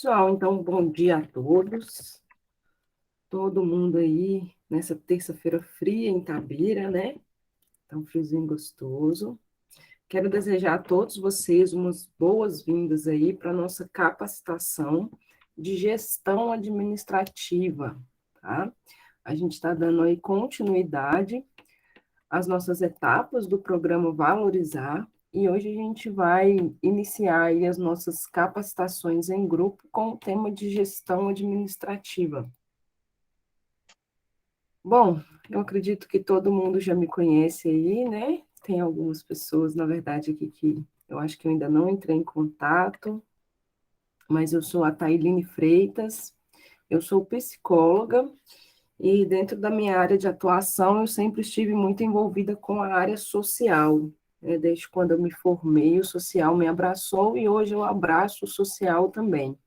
Pessoal, então, bom dia a todos. Todo mundo aí nessa terça-feira fria em Itabira, né? Tá um friozinho gostoso. Quero desejar a todos vocês umas boas-vindas aí para a nossa capacitação de gestão administrativa, tá? A gente está dando aí continuidade às nossas etapas do programa Valorizar, e hoje a gente vai iniciar aí as nossas capacitações em grupo com o tema de gestão administrativa. Bom, eu acredito que todo mundo já me conhece aí, né? Tem algumas pessoas, na verdade, aqui que eu acho que eu ainda não entrei em contato, mas eu sou a Tailine Freitas, eu sou psicóloga, e dentro da minha área de atuação, eu sempre estive muito envolvida com a área social, né? Desde quando eu me formei, o social me abraçou e hoje eu abraço o social também.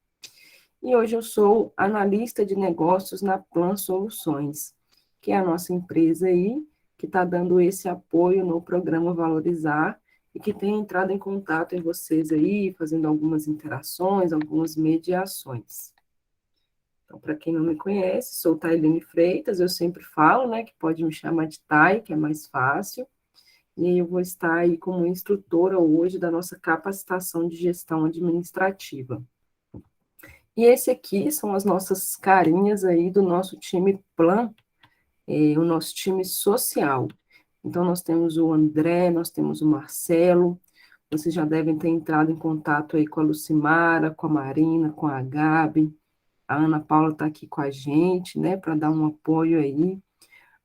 E hoje eu sou analista de negócios na Plan Soluções, que é a nossa empresa aí, que está dando esse apoio no programa Valorizar e que tem entrado em contato em vocês aí, fazendo algumas interações, algumas mediações. Então, para quem não me conhece, sou Tailine Freitas, eu sempre falo, né, que pode me chamar de Tai, que é mais fácil, e eu vou estar aí como instrutora hoje da nossa capacitação de gestão administrativa. E esse aqui são as nossas carinhas aí do nosso time Plan, o nosso time social. Então, nós temos o André, nós temos o Marcelo, vocês já devem ter entrado em contato aí com a Lucimara, com a Marina, com a Gabi, a Ana Paula está aqui com a gente, né, para dar um apoio aí.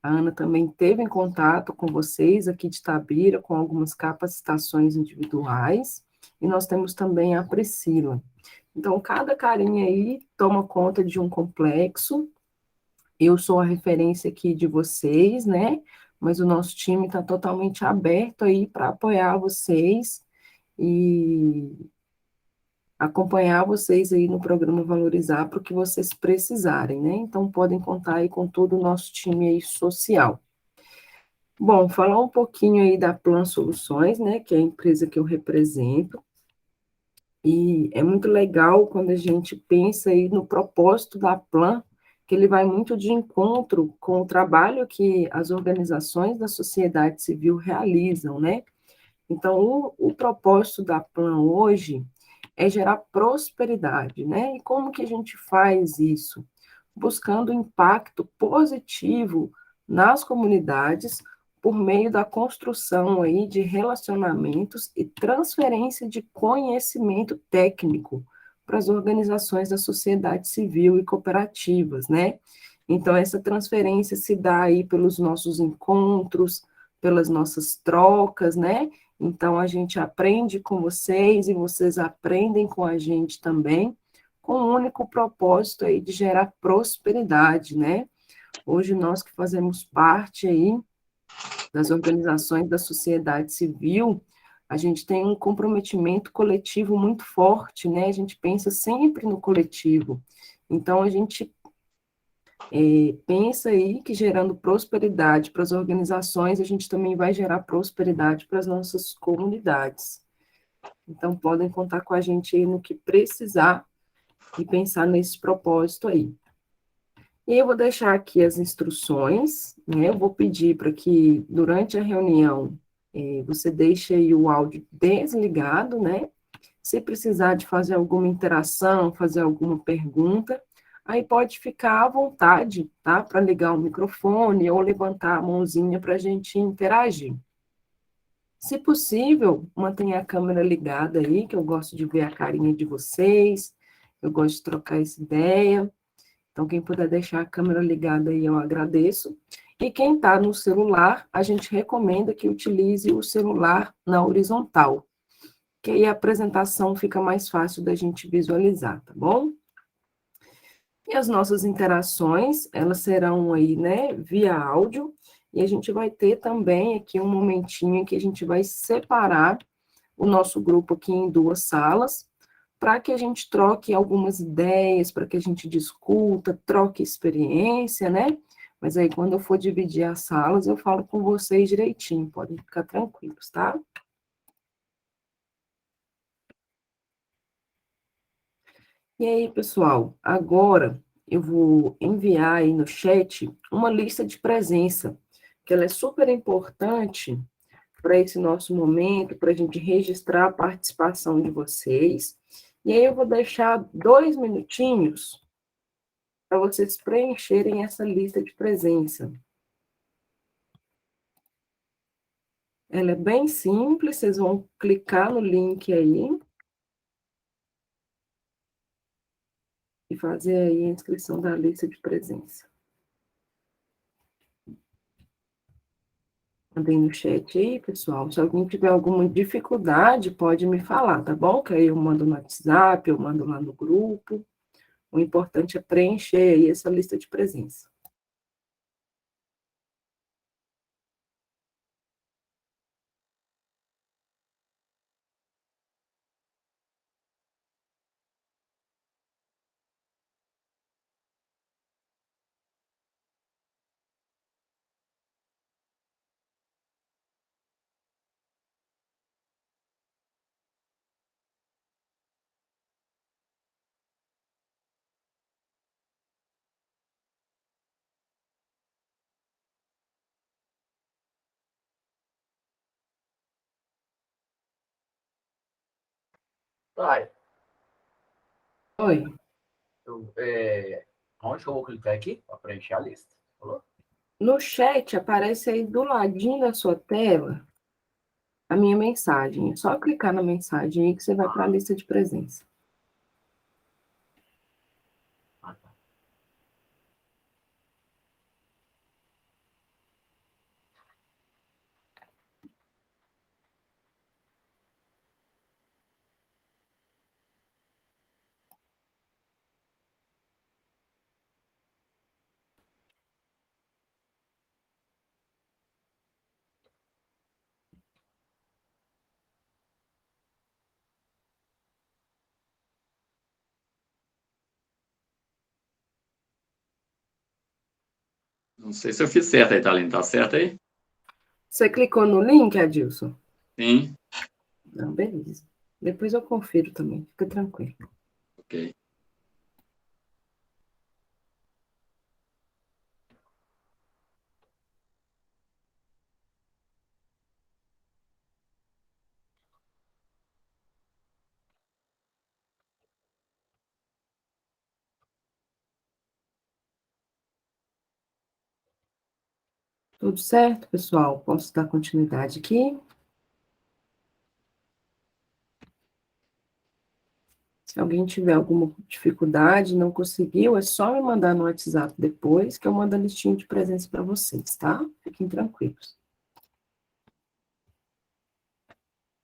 A Ana também teve em contato com vocês aqui de Itabira, com algumas capacitações individuais, e nós temos também a Priscila. Então, cada carinha aí toma conta de um complexo. Eu sou a referência aqui de vocês, né? Mas o nosso time está totalmente aberto aí para apoiar vocês e acompanhar vocês aí no programa Valorizar para o que vocês precisarem, né? Então, podem contar aí com todo o nosso time aí social. Bom, falar um pouquinho aí da Plan Soluções, né? Que é a empresa que eu represento. E é muito legal quando a gente pensa aí no propósito da Plan, que ele vai muito de encontro com o trabalho que as organizações da sociedade civil realizam, né? Então, o propósito da Plan hoje é gerar prosperidade, né? E como que a gente faz isso? Buscando impacto positivo nas comunidades por meio da construção aí de relacionamentos e transferência de conhecimento técnico para as organizações da sociedade civil e cooperativas, né? Então, essa transferência se dá aí pelos nossos encontros, pelas nossas trocas, né? Então, a gente aprende com vocês e vocês aprendem com a gente também, com o único propósito aí de gerar prosperidade, né? Hoje, nós que fazemos parte aí das organizações da sociedade civil, a gente tem um comprometimento coletivo muito forte, né? A gente pensa sempre no coletivo. Então, a gente pensa aí que gerando prosperidade para as organizações, a gente também vai gerar prosperidade para as nossas comunidades. Então, podem contar com a gente aí no que precisar e pensar nesse propósito aí. E eu vou deixar aqui as instruções, né? Eu vou pedir para que, durante a reunião, você deixe aí o áudio desligado, né? Se precisar de fazer alguma interação, fazer alguma pergunta, aí pode ficar à vontade, tá? Para ligar o microfone ou levantar a mãozinha para a gente interagir. Se possível, mantenha a câmera ligada aí, que eu gosto de ver a carinha de vocês, eu gosto de trocar essa ideia. Então, quem puder deixar a câmera ligada aí, eu agradeço. E quem está no celular, a gente recomenda que utilize o celular na horizontal, que aí a apresentação fica mais fácil da gente visualizar, tá bom? E as nossas interações, elas serão aí, né, via áudio, e a gente vai ter também aqui um momentinho em que a gente vai separar o nosso grupo aqui em duas salas, para que a gente troque algumas ideias, para que a gente discuta, troque experiência, né? Mas aí, quando eu for dividir as salas, eu falo com vocês direitinho, podem ficar tranquilos, tá? E aí, pessoal, agora eu vou enviar aí no chat uma lista de presença, que ela é super importante para esse nosso momento, para a gente registrar a participação de vocês. E aí eu vou deixar 2 minutinhos para vocês preencherem essa lista de presença. Ela é bem simples, vocês vão clicar no link aí e fazer aí a inscrição da lista de presença. Mandei no chat aí, pessoal. Se alguém tiver alguma dificuldade, pode me falar, tá bom? Que aí eu mando no WhatsApp, eu mando lá no grupo. O importante é preencher aí essa lista de presença. Vai. Oi. Onde que eu vou clicar aqui para preencher a lista? Falou? No chat aparece aí do ladinho da sua tela a minha mensagem. É só clicar na mensagem aí que você vai para a lista de presença. Ah, tá. Não sei se eu fiz certo aí, Thalene. Tá certo aí? Você clicou no link, Adilson? Sim. Não, beleza. Depois eu confiro também, fica tranquilo. Ok. Tudo certo, pessoal? Posso dar continuidade aqui? Se alguém tiver alguma dificuldade, não conseguiu, é só me mandar no WhatsApp depois, que eu mando a listinha de presença para vocês, tá? Fiquem tranquilos.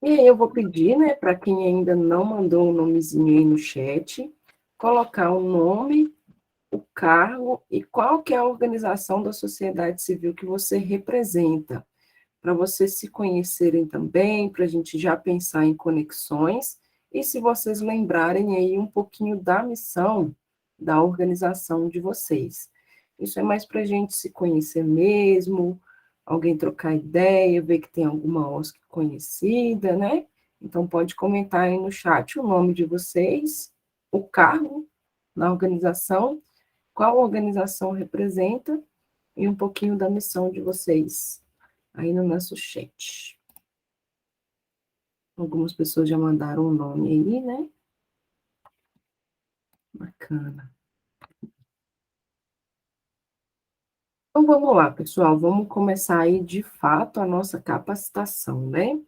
E aí eu vou pedir, né, para quem ainda não mandou um nomezinho aí no chat, colocar o nome, o cargo e qual que é a organização da sociedade civil que você representa, para vocês se conhecerem também, para a gente já pensar em conexões, e se vocês lembrarem aí um pouquinho da missão da organização de vocês. Isso é mais para a gente se conhecer mesmo, alguém trocar ideia, ver que tem alguma OSC conhecida, né? Então, pode comentar aí no chat o nome de vocês, o cargo na organização, qual organização representa e um pouquinho da missão de vocês aí no nosso chat. Algumas pessoas já mandaram o nome aí, né? Bacana. Então, vamos lá, pessoal, vamos começar aí, de fato, a nossa capacitação, né?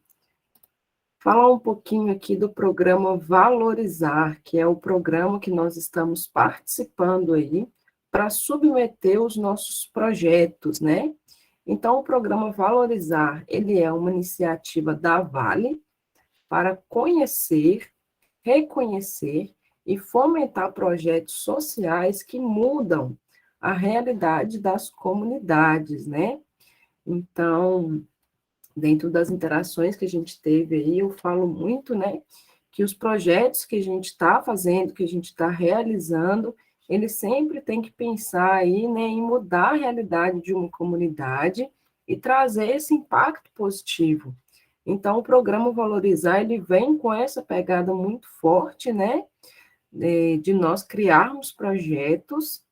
Falar um pouquinho aqui do programa Valorizar, que é o programa que nós estamos participando aí para submeter os nossos projetos, né? Então, o programa Valorizar, ele é uma iniciativa da Vale para conhecer, reconhecer e fomentar projetos sociais que mudam a realidade das comunidades, né? Então, dentro das interações que a gente teve aí, eu falo muito, né, que os projetos que a gente está fazendo, que a gente está realizando, eles sempre têm que pensar aí, né, em mudar a realidade de uma comunidade e trazer esse impacto positivo. Então, o programa Valorizar, ele vem com essa pegada muito forte, né, de nós criarmos projetos,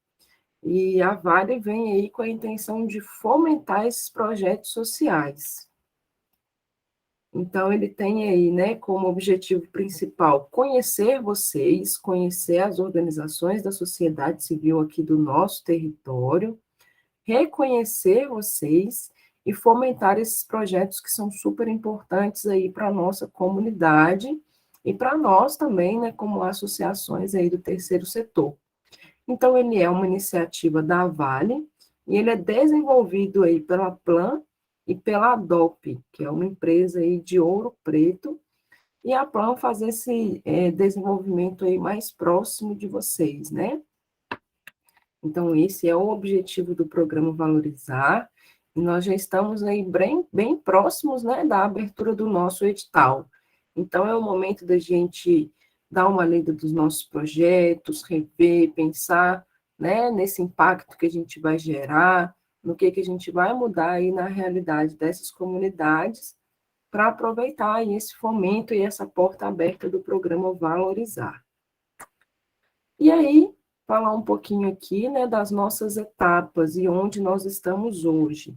e a Vale vem aí com a intenção de fomentar esses projetos sociais. Então, ele tem aí, né, como objetivo principal conhecer vocês, conhecer as organizações da sociedade civil aqui do nosso território, reconhecer vocês e fomentar esses projetos que são super importantes aí para a nossa comunidade e para nós também, né, como associações aí do terceiro setor. Então, ele é uma iniciativa da Vale e ele é desenvolvido aí pela Plan e pela ADOP, que é uma empresa aí de Ouro Preto, e a Plan faz esse desenvolvimento aí mais próximo de vocês, né? Então, esse é o objetivo do programa Valorizar, e nós já estamos aí bem próximos, né, da abertura do nosso edital. Então, é o momento da gente dar uma lida dos nossos projetos, rever, pensar, né, nesse impacto que a gente vai gerar, no que a gente vai mudar aí na realidade dessas comunidades, para aproveitar aí esse fomento e essa porta aberta do programa Valorizar. E aí, falar um pouquinho aqui, né, das nossas etapas e onde nós estamos hoje.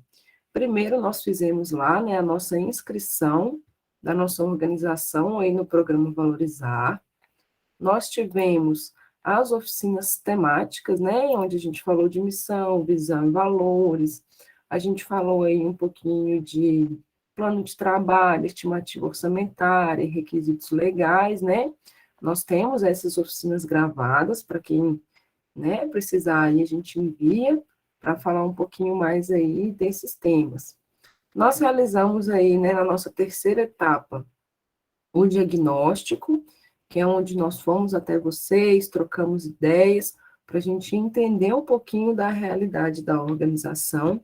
Primeiro, nós fizemos lá, né, a nossa inscrição da nossa organização aí no programa Valorizar. Nós tivemos as oficinas temáticas, né, onde a gente falou de missão, visão e valores. A gente falou aí um pouquinho de plano de trabalho, estimativa orçamentária e requisitos legais, né? Nós temos essas oficinas gravadas para quem, né, precisar aí a gente envia para falar um pouquinho mais aí desses temas. Nós realizamos aí, né, na nossa terceira etapa, o diagnóstico, que é onde nós fomos até vocês, trocamos ideias, para a gente entender um pouquinho da realidade da organização.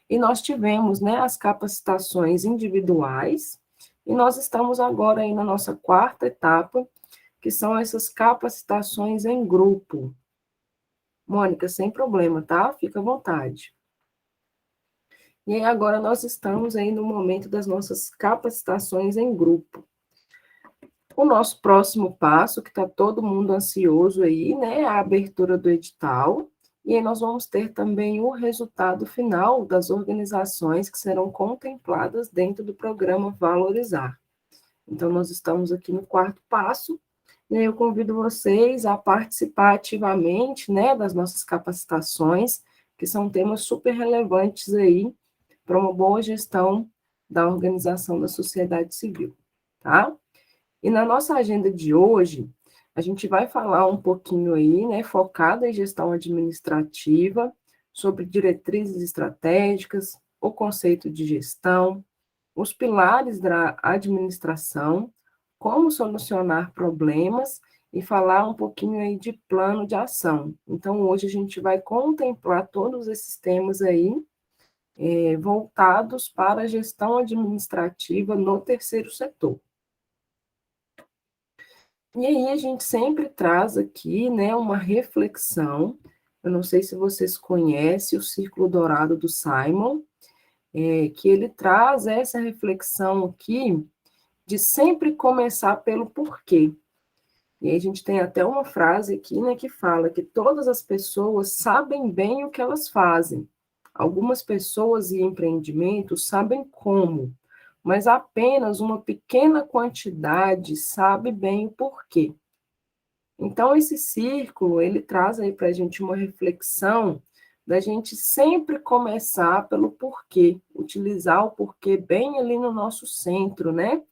E nós tivemos, né, as capacitações individuais, e nós estamos agora aí na nossa quarta etapa, que são essas capacitações em grupo. Mônica, sem problema, tá? Fica à vontade. E aí agora nós estamos aí no momento das nossas capacitações em grupo. O nosso próximo passo, que está todo mundo ansioso aí, né, é a abertura do edital, e aí nós vamos ter também o resultado final das organizações que serão contempladas dentro do programa Valorizar. Então, nós estamos aqui no quarto passo, e aí eu convido vocês a participar ativamente, né, das nossas capacitações, que são temas super relevantes aí para uma boa gestão da organização da sociedade civil, tá? E na nossa agenda de hoje, a gente vai falar um pouquinho aí, né, focada em gestão administrativa, sobre diretrizes estratégicas, o conceito de gestão, os pilares da administração, como solucionar problemas e falar um pouquinho aí de plano de ação. Então, hoje a gente vai contemplar todos esses temas aí, voltados para a gestão administrativa no terceiro setor. E aí a gente sempre traz aqui, né, uma reflexão. Eu não sei se vocês conhecem o Círculo Dourado do Simon, que ele traz essa reflexão aqui de sempre começar pelo porquê. E aí a gente tem até uma frase aqui, né, que fala que todas as pessoas sabem bem o que elas fazem. Algumas pessoas e empreendimentos sabem como, mas apenas uma pequena quantidade sabe bem o porquê. Então, esse círculo, ele traz aí para a gente uma reflexão da gente sempre começar pelo porquê, utilizar o porquê bem ali no nosso centro, né?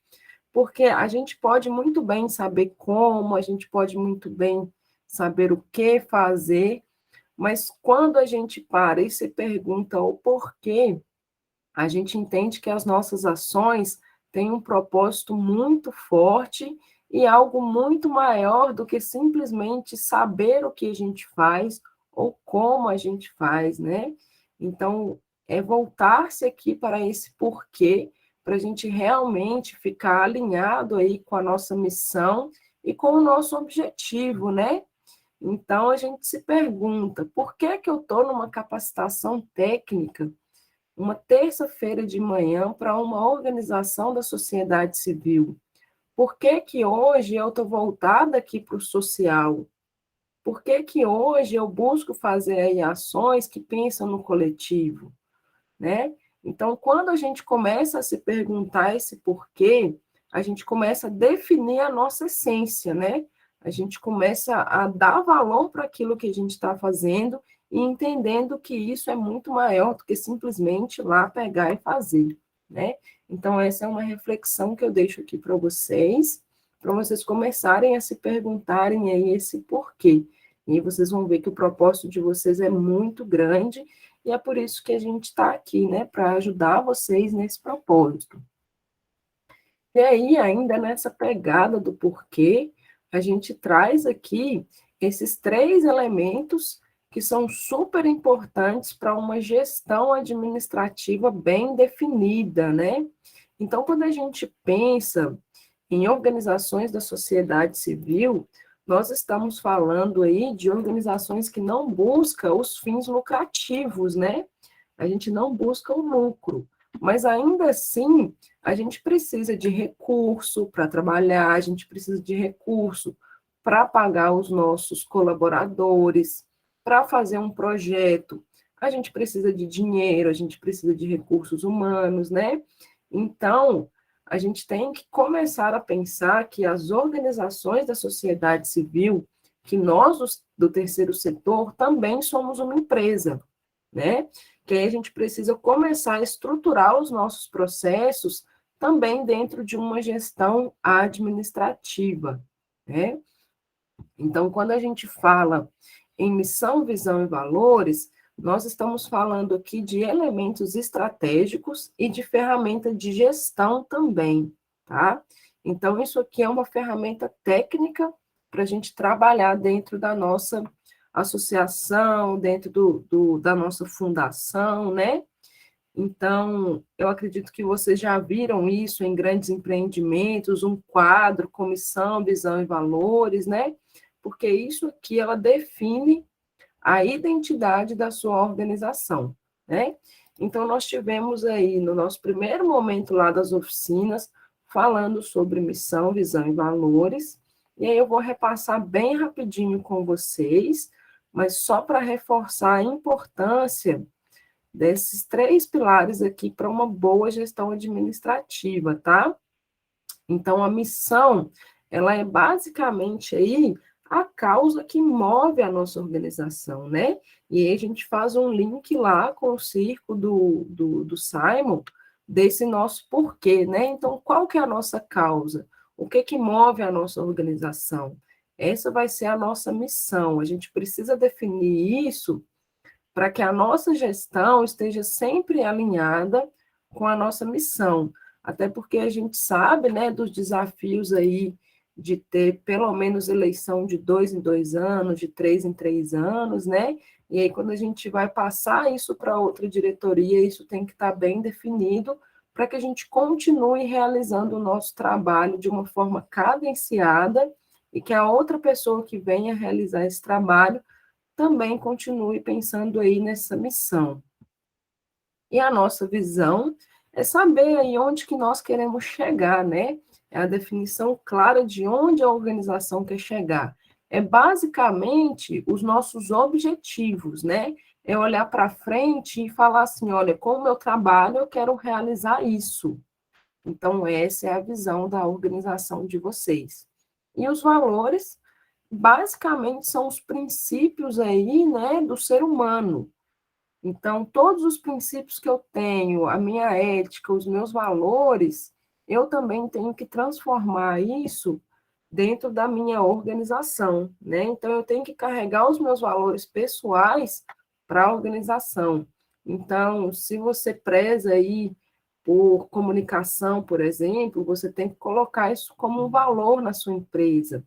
Porque a gente pode muito bem saber como, a gente pode muito bem saber o que fazer, mas quando a gente para e se pergunta o porquê, a gente entende que as nossas ações têm um propósito muito forte e algo muito maior do que simplesmente saber o que a gente faz ou como a gente faz, né? Então, é voltar-se aqui para esse porquê, para a gente realmente ficar alinhado aí com a nossa missão e com o nosso objetivo, né? Então, a gente se pergunta, por que que eu estou numa capacitação técnica uma terça-feira de manhã para uma organização da sociedade civil? Por que que hoje eu estou voltada aqui para o social? por que que hoje eu busco fazer aí ações que pensam no coletivo, né? Então, quando a gente começa a se perguntar esse porquê, a gente começa a definir a nossa essência, né? A gente começa a dar valor para aquilo que a gente está fazendo e entendendo que isso é muito maior do que simplesmente ir lá pegar e fazer, né? Então, essa é uma reflexão que eu deixo aqui para vocês começarem a se perguntarem aí esse porquê. E vocês vão ver que o propósito de vocês é muito grande e é por isso que a gente está aqui, né, para ajudar vocês nesse propósito. E aí, ainda nessa pegada do porquê, a gente traz aqui esses 3 elementos que são super importantes para uma gestão administrativa bem definida, né? Então, quando a gente pensa em organizações da sociedade civil, nós estamos falando aí de organizações que não buscam os fins lucrativos, né? A gente não busca o lucro, mas ainda assim a gente precisa de recurso para trabalhar, a gente precisa de recurso para pagar os nossos colaboradores, para fazer um projeto, a gente precisa de dinheiro, a gente precisa de recursos humanos, né? Então, a gente tem que começar a pensar que as organizações da sociedade civil, que nós do terceiro setor também somos uma empresa, né? Que aí a gente precisa começar a estruturar os nossos processos também dentro de uma gestão administrativa, né? Então, quando a gente fala em missão, visão e valores, nós estamos falando aqui de elementos estratégicos e de ferramenta de gestão também, tá? Então, isso aqui é uma ferramenta técnica para a gente trabalhar dentro da nossa associação, dentro da nossa fundação, né? Então, eu acredito que vocês já viram isso em grandes empreendimentos, um quadro, comissão, visão e valores, né? Porque isso aqui, ela define a identidade da sua organização, né? Então, nós tivemos aí, no nosso primeiro momento lá das oficinas, falando sobre missão, visão e valores, e aí eu vou repassar bem rapidinho com vocês, mas só para reforçar a importância desses 3 pilares aqui para uma boa gestão administrativa, tá? Então, a missão, ela é basicamente aí a causa que move a nossa organização, né? E aí a gente faz um link lá com o círculo do Simon, desse nosso porquê, né? Então, qual que é a nossa causa? O que que move a nossa organização? Essa vai ser a nossa missão. A gente precisa definir isso para que a nossa gestão esteja sempre alinhada com a nossa missão. Até porque a gente sabe, né, dos desafios aí de ter pelo menos eleição de 2 em 2 anos, de 3 em 3 anos, né? E aí, quando a gente vai passar isso para outra diretoria, isso tem que estar bem definido para que a gente continue realizando o nosso trabalho de uma forma cadenciada e que a outra pessoa que venha realizar esse trabalho também continue pensando aí nessa missão. E a nossa visão é saber aí onde que nós queremos chegar, né? É a definição clara de onde a organização quer chegar. É basicamente os nossos objetivos, né? É olhar para frente e falar assim, olha, com o meu trabalho eu quero realizar isso. Então, essa é a visão da organização de vocês. E os valores basicamente são os princípios aí, né, do ser humano. Então, todos os princípios que eu tenho, a minha ética, os meus valores, eu também tenho que transformar isso dentro da minha organização, né? Então, eu tenho que carregar os meus valores pessoais para a organização. Então, se você preza aí por comunicação, por exemplo, você tem que colocar isso como um valor na sua empresa.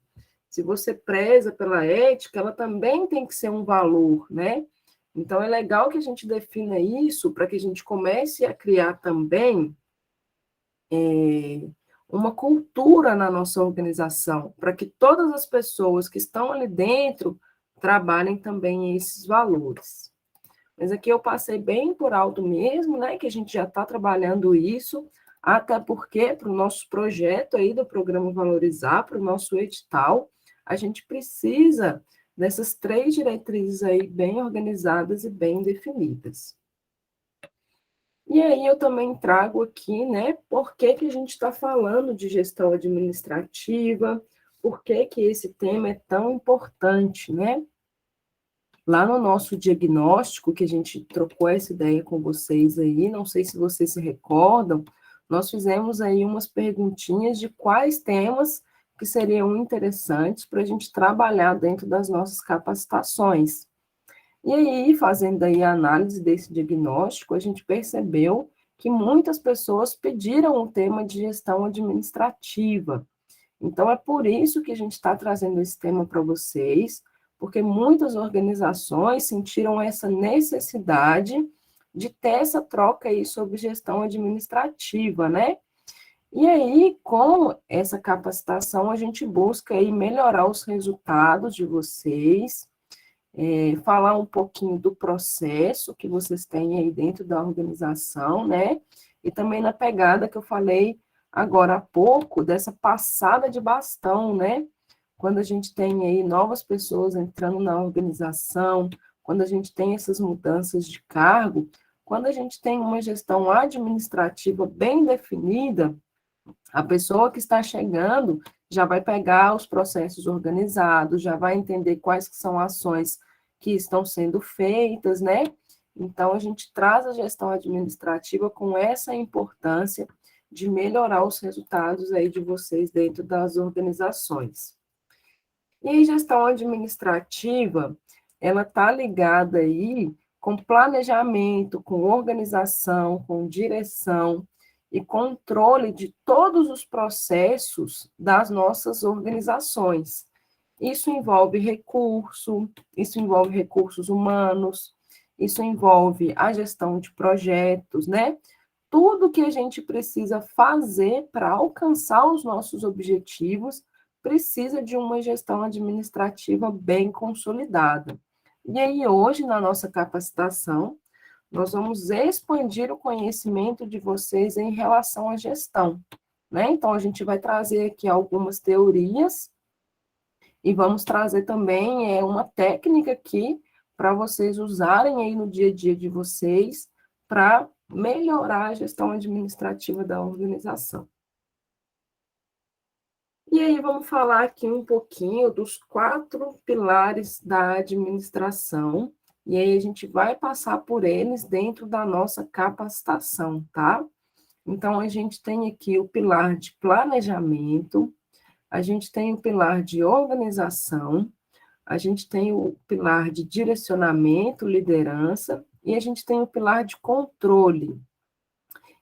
Se você preza pela ética, ela também tem que ser um valor, né? Então, é legal que a gente defina isso para que a gente comece a criar também uma cultura na nossa organização, para que todas as pessoas que estão ali dentro trabalhem também esses valores. Mas aqui eu passei bem por alto mesmo, né? Que a gente já está trabalhando isso, até porque para o nosso projeto aí do programa Valorizar, para o nosso edital, a gente precisa nessas 3 diretrizes aí bem organizadas e bem definidas. E aí eu também trago aqui, né, por que que a gente está falando de gestão administrativa, por que que esse tema é tão importante, né? Lá no nosso diagnóstico, que a gente trocou essa ideia com vocês aí, não sei se vocês se recordam, nós fizemos aí umas perguntinhas de quais temas que seriam interessantes para a gente trabalhar dentro das nossas capacitações. E aí, fazendo aí a análise desse diagnóstico, a gente percebeu que muitas pessoas pediram o tema de gestão administrativa. Então, é por isso que a gente está trazendo esse tema para vocês, porque muitas organizações sentiram essa necessidade de ter essa troca aí sobre gestão administrativa, né? E aí, com essa capacitação, a gente busca aí melhorar os resultados de vocês, falar um pouquinho do processo que vocês têm aí dentro da organização, né? E também na pegada que eu falei agora há pouco, dessa passada de bastão, né? Quando a gente tem aí novas pessoas entrando na organização, quando a gente tem essas mudanças de cargo, quando a gente tem uma gestão administrativa bem definida, a pessoa que está chegando já vai pegar os processos organizados, já vai entender quais que são ações que estão sendo feitas, né? Então, a gente traz a gestão administrativa com essa importância de melhorar os resultados aí de vocês dentro das organizações. E a gestão administrativa, ela está ligada aí com planejamento, com organização, com direção e controle de todos os processos das nossas organizações. Isso envolve recurso, isso envolve recursos humanos, isso envolve a gestão de projetos, né? Tudo que a gente precisa fazer para alcançar os nossos objetivos precisa de uma gestão administrativa bem consolidada. E aí, hoje, na nossa capacitação, nós vamos expandir o conhecimento de vocês em relação à gestão, né? Então, a gente vai trazer aqui algumas teorias e vamos trazer também uma técnica aqui para vocês usarem aí no dia a dia de vocês para melhorar a gestão administrativa da organização. E aí vamos falar aqui um pouquinho dos 4 pilares da administração, e aí a gente vai passar por eles dentro da nossa capacitação, tá? Então, a gente tem aqui o pilar de planejamento, a gente tem o pilar de organização, a gente tem o pilar de direcionamento, liderança, e a gente tem o pilar de controle.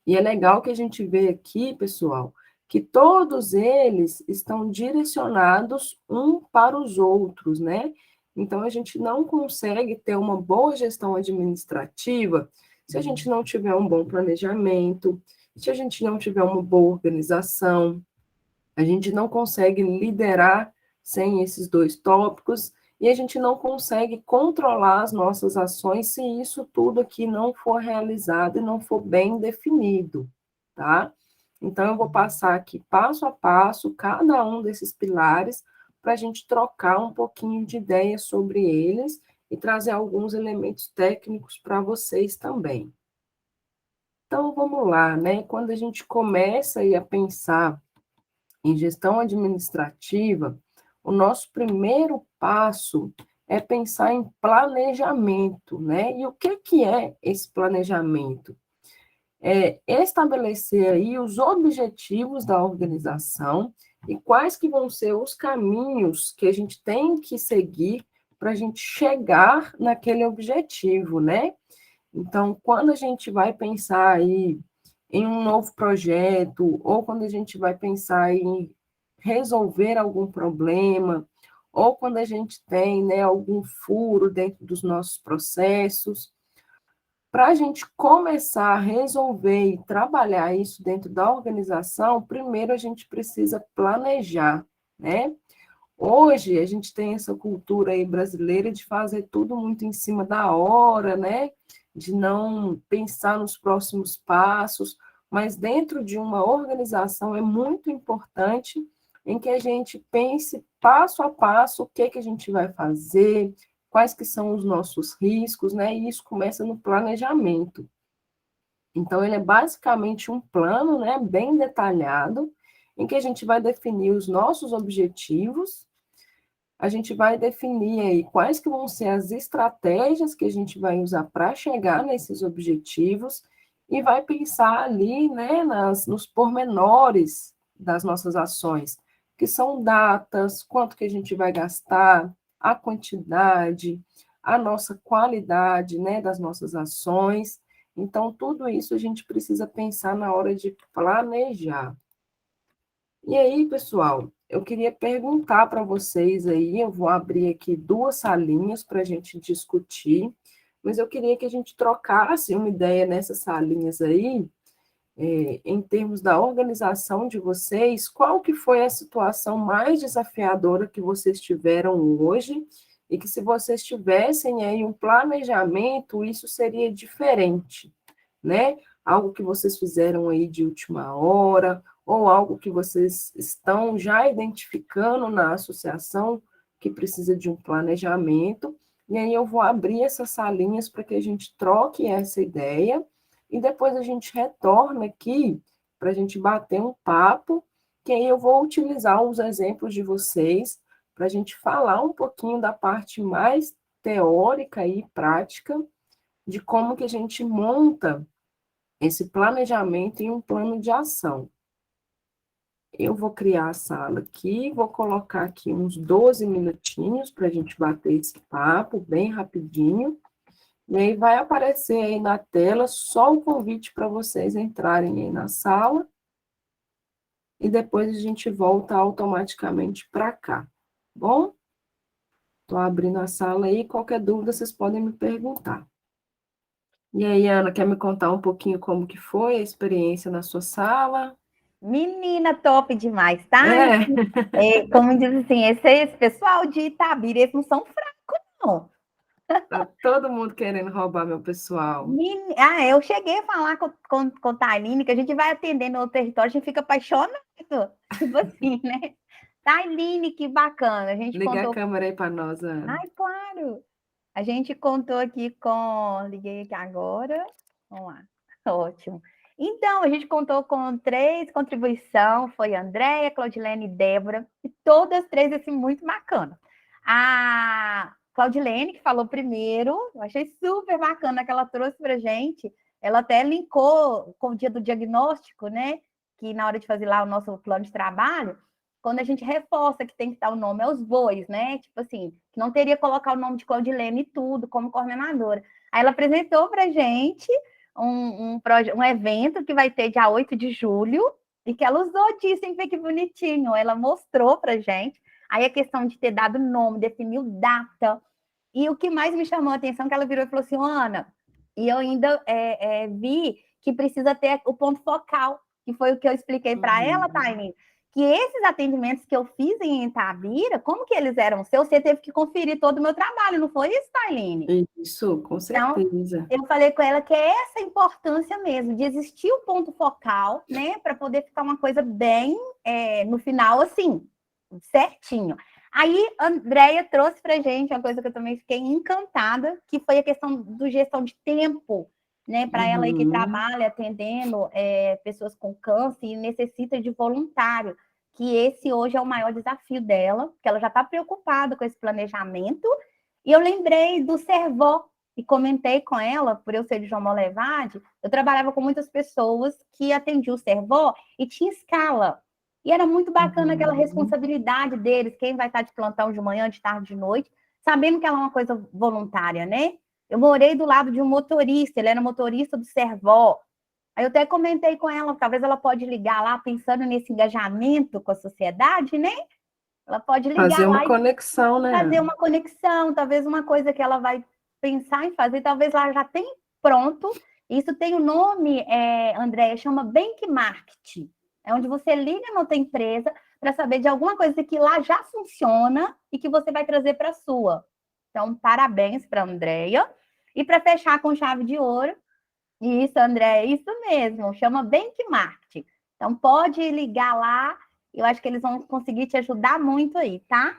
E é legal que a gente vê aqui, pessoal, que todos eles estão direcionados um para os outros, né? Então, a gente não consegue ter uma boa gestão administrativa se a gente não tiver um bom planejamento, se a gente não tiver uma boa organização, a gente não consegue liderar sem esses 2 tópicos e a gente não consegue controlar as nossas ações se isso tudo aqui não for realizado e não for bem definido, tá? Então, eu vou passar aqui passo a passo cada um desses pilares para a gente trocar um pouquinho de ideia sobre eles e trazer alguns elementos técnicos para vocês também. Então, vamos lá, né? Quando a gente começa a pensar em gestão administrativa, o nosso primeiro passo é pensar em planejamento, né? E o que é esse planejamento? É estabelecer aí os objetivos da organização e quais que vão ser os caminhos que a gente tem que seguir para a gente chegar naquele objetivo, né? Então, quando a gente vai pensar aí em um novo projeto, ou quando a gente vai pensar em resolver algum problema, ou quando a gente tem, né, algum furo dentro dos nossos processos, para a gente começar a resolver e trabalhar isso dentro da organização, primeiro a gente precisa planejar, né? Hoje a gente tem essa cultura aí brasileira de fazer tudo muito em cima da hora, né? De não pensar nos próximos passos, mas dentro de uma organização é muito importante em que a gente pense passo a passo, o que a gente vai fazer, quais que são os nossos riscos, né? E isso começa no planejamento. Então, ele é basicamente um plano, né, bem detalhado, em que a gente vai definir os nossos objetivos, a gente vai definir aí quais que vão ser as estratégias que a gente vai usar para chegar nesses objetivos e vai pensar ali, né, nos pormenores das nossas ações, que são datas, quanto que a gente vai gastar, a quantidade, a nossa qualidade, né, das nossas ações. Então, tudo isso a gente precisa pensar na hora de planejar. E aí, pessoal, eu queria perguntar para vocês aí, eu vou abrir aqui 2 salinhas para a gente discutir, mas eu queria que a gente trocasse uma ideia nessas salinhas aí, em termos da organização de vocês, qual que foi a situação mais desafiadora que vocês tiveram hoje, e que se vocês tivessem aí um planejamento, isso seria diferente, né? Algo que vocês fizeram aí de última hora, ou algo que vocês estão já identificando na associação que precisa de um planejamento. E aí eu vou abrir essas salinhas para que a gente troque essa ideia e depois a gente retorna aqui para a gente bater um papo, que aí eu vou utilizar os exemplos de vocês para a gente falar um pouquinho da parte mais teórica e prática de como que a gente monta esse planejamento em um plano de ação. Eu vou criar a sala aqui, vou colocar aqui uns 12 minutinhos para a gente bater esse papo bem rapidinho. E aí vai aparecer aí na tela só o convite para vocês entrarem aí na sala. E depois a gente volta automaticamente para cá. Bom? Estou abrindo a sala aí, qualquer dúvida vocês podem me perguntar. E aí, Ana, quer me contar um pouquinho como que foi a experiência na sua sala? Menina, top demais, tá? É, Como diz assim, esse pessoal de Itabira, eles não são fracos, não. tá todo mundo querendo roubar meu pessoal. Eu cheguei a falar com a Tailine, que a gente vai atendendo no território, a gente fica apaixonado. Tipo assim, né? Tailine, que bacana. A gente Liga a contou. câmera aí para nós, Ana. Ai, claro. A gente contou aqui com. Liguei aqui agora. Vamos lá. Ótimo. Então, a gente contou com 3 contribuições, foi a Andréia, Claudilene e Débora, e todas 3, assim, muito bacana. A Claudilene, que falou primeiro, eu achei super bacana que ela trouxe para a gente, ela até linkou com o dia do diagnóstico, né, que na hora de fazer lá o nosso plano de trabalho, quando a gente reforça que tem que dar o nome aos bois, né, tipo assim, que não teria que colocar o nome de Claudilene e tudo, como coordenadora. Aí ela apresentou para a gente um evento que vai ter dia 8 de julho, e que ela usou disso, hein? Que bonitinho. Ela mostrou pra gente. Aí a questão de ter dado nome, definiu data. E o que mais me chamou a atenção é que ela virou e falou assim, Ana, e eu ainda vi que precisa ter o ponto focal, que foi o que eu expliquei para ela, Taine, que esses atendimentos que eu fiz em Itabira, como que eles eram seus, você teve que conferir todo o meu trabalho, não foi isso, Tailine? Isso, com Então, certeza. eu falei com ela que é essa a importância mesmo, de existir o ponto focal, né, para poder ficar uma coisa bem, no final, assim, certinho. Aí, a Andréia trouxe para a gente uma coisa que eu também fiquei encantada, que foi a questão do gestão de tempo, né, para ela aí que trabalha atendendo pessoas com câncer e necessita de voluntário, que esse hoje é o maior desafio dela, porque ela já está preocupada com esse planejamento. E eu lembrei do Servó, e comentei com ela, por eu ser de João Molevade, eu trabalhava com muitas pessoas que atendiam o Servó e tinha escala. E era muito bacana aquela responsabilidade deles, quem vai estar de plantão de manhã, de tarde, de noite, sabendo que ela é uma coisa voluntária, né? Eu morei do lado de um motorista, ele era motorista do Servó. Aí eu até comentei com ela, talvez ela pode ligar lá, pensando nesse engajamento com a sociedade, né? Ela pode ligar Fazer uma lá conexão, e né? fazer uma conexão, talvez uma coisa que ela vai pensar em fazer, talvez ela já tenha pronto. Isso tem o nome, Andréia, chama Benchmark. É onde você liga na outra empresa para saber de alguma coisa que lá já funciona e que você vai trazer para a sua. Então, parabéns para a Andréia. E para fechar com chave de ouro, isso, Andréia, isso mesmo, chama Benchmark. Então, pode ligar lá Eu acho que eles vão conseguir te ajudar muito aí, tá?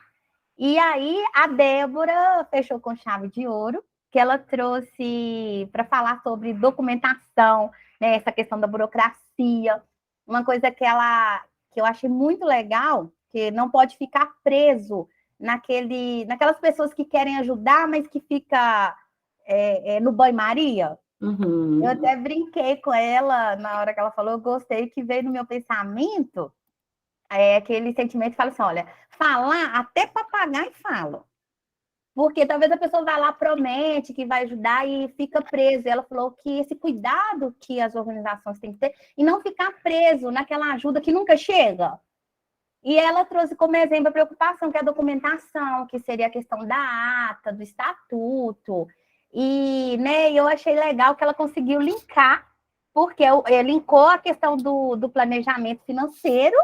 E aí, a Débora fechou com chave de ouro, que ela trouxe para falar sobre documentação, né, essa questão da burocracia, uma coisa que eu achei muito legal, que não pode ficar preso naquelas pessoas que querem ajudar, mas que fica no banho-maria. Uhum. Eu até brinquei com ela na hora que ela falou, eu gostei, que veio no meu pensamento aquele sentimento que fala assim, olha, falar, até papagaio fala. Porque talvez a pessoa vá lá, promete que vai ajudar e fica preso. Ela falou que esse cuidado que as organizações têm que ter e não ficar preso naquela ajuda que nunca chega. E ela trouxe como exemplo a preocupação, que é a documentação, que seria a questão da ata, do estatuto. E né, eu achei legal que ela conseguiu linkar, porque linkou a questão do planejamento financeiro.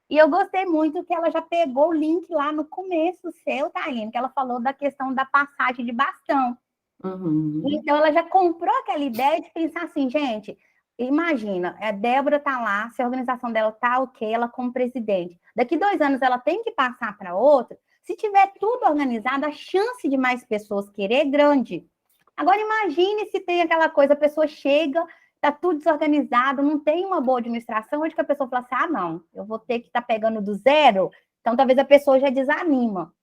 E eu gostei muito que ela já pegou o link lá no começo seu, Thaline, que ela falou da questão da passagem de bastão. Uhum. Então, ela já comprou aquela ideia de pensar assim, gente, imagina, a Débora está lá, se a organização dela está ok, ela como presidente. Daqui 2 anos ela tem que passar para outra. Se tiver tudo organizado, a chance de mais pessoas querer é grande. Agora, imagine se tem aquela coisa, a pessoa chega, está tudo desorganizado, não tem uma boa administração, onde que a pessoa fala assim, ah, não, eu vou ter que estar pegando do zero, então talvez a pessoa já desanima.